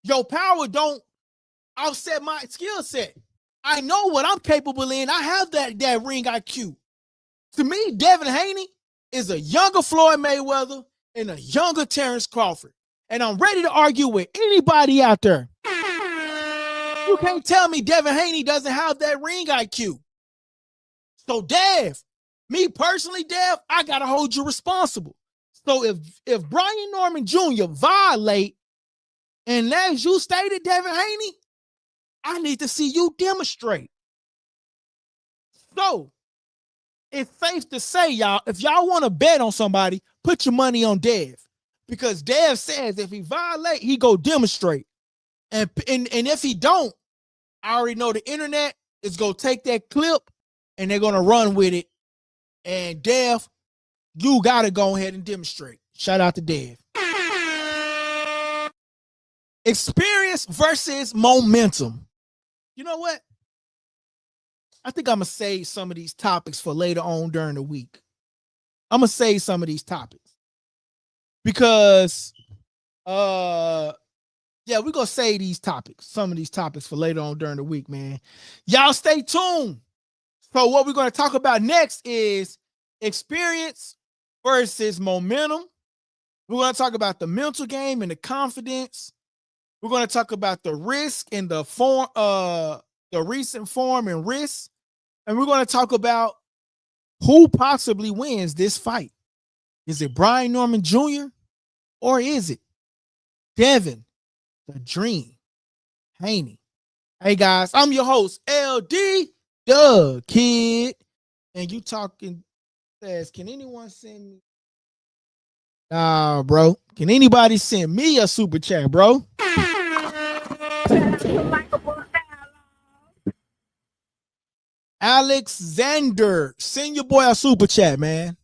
Your power don't offset my skill set. I know what I'm capable in. I have that ring IQ. To me, Devin Haney is a younger Floyd Mayweather and a younger Terrence Crawford. And I'm ready to argue with anybody out there. You can't tell me Devin Haney doesn't have that ring IQ. So Dev, me personally, Dev, I got to hold you responsible. So if Brian Norman Jr. violate, and as you stated, Devin Haney, I need to see you demonstrate. So it's safe to say, y'all, if y'all want to bet on somebody, put your money on Dev. Because Dev says if he violate, he go demonstrate. And if he don't, I already know the internet is going to take that clip and they're going to run with it. And Dev, you got to go ahead and demonstrate. Shout out to Dev. Experience versus momentum. You know what? I think I'm going to save some of these topics for later on during the week. I'm going to save some of these topics. Because, yeah, we're going to save some of these topics for later on during the week, man. Y'all stay tuned. So what we're going to talk about next is experience versus momentum. We're going to talk about the mental game and the confidence. We're going to talk about the risk and the form, the recent form and risk. And we're going to talk about who possibly wins this fight. Is it Brian Norman Jr. or is it Devin the Dream Haney? Hey guys, I'm your host, LD, the Kid. And you talking says, can anyone send me? Nah, bro. Can anybody send me a super chat, bro? Alexander, send your boy a super chat, man.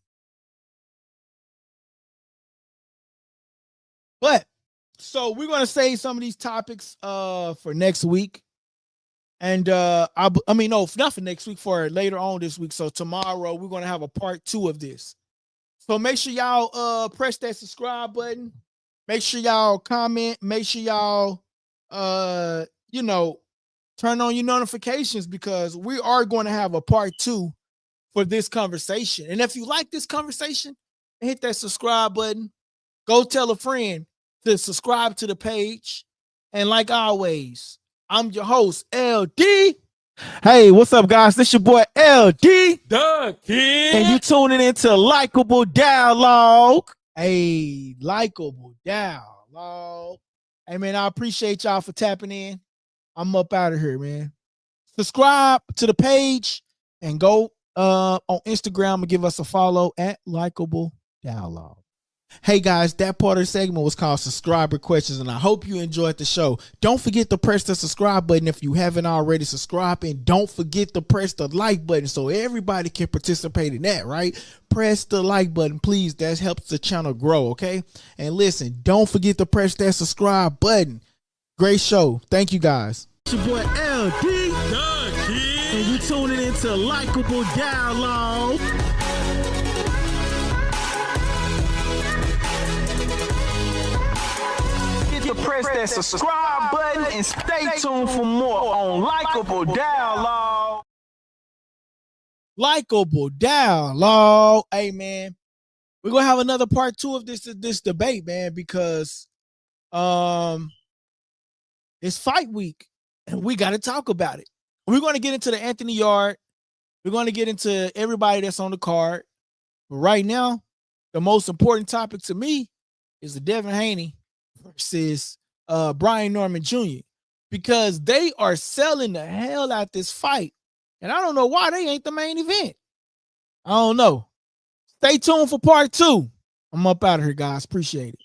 But so we're gonna save some of these topics for next week. And I mean, no, not for next week, for later on this week. So tomorrow we're gonna have a part 2 of this. So make sure y'all press that subscribe button. Make sure y'all comment. Make sure y'all turn on your notifications, because we are going to have a part 2 for this conversation. And if you like this conversation, hit that subscribe button. Go tell a friend to subscribe to the page. And like always, I'm your host, LD. Hey, what's up, guys? This your boy, LD. The King. And you tuning into Likeable Dialogue. Hey, Likeable Dialogue. Hey, man, I appreciate y'all for tapping in. I'm up out of here, man. Subscribe to the page and go on Instagram and give us a follow at Likeable Dialogue. Hey guys, that part of the segment was called Subscriber Questions, and I hope you enjoyed the show. Don't forget to press the subscribe button if you haven't already subscribed, and don't forget to press the like button so everybody can participate in that, right? Press the like button, please. That helps the channel grow, okay? And listen, don't forget to press that subscribe button. Great show. Thank you, guys. It's your boy LD. The King. And you tuning into Likeable Dialogue. Press that subscribe button and stay tuned for more on Likeable Dialogue. Likeable Dialogue. Hey, man, we're gonna have another part 2 of this debate, man, because it's fight week and we got to talk about it. We're going to get into the Anthony Yard. We're going to get into everybody that's on the card. But right now, the most important topic to me is the Devin Haney versus Brian Norman Jr., because they are selling the hell out this fight. And I don't know why they ain't the main event. I don't know. Stay tuned for part 2. I'm up out of here, guys. Appreciate it.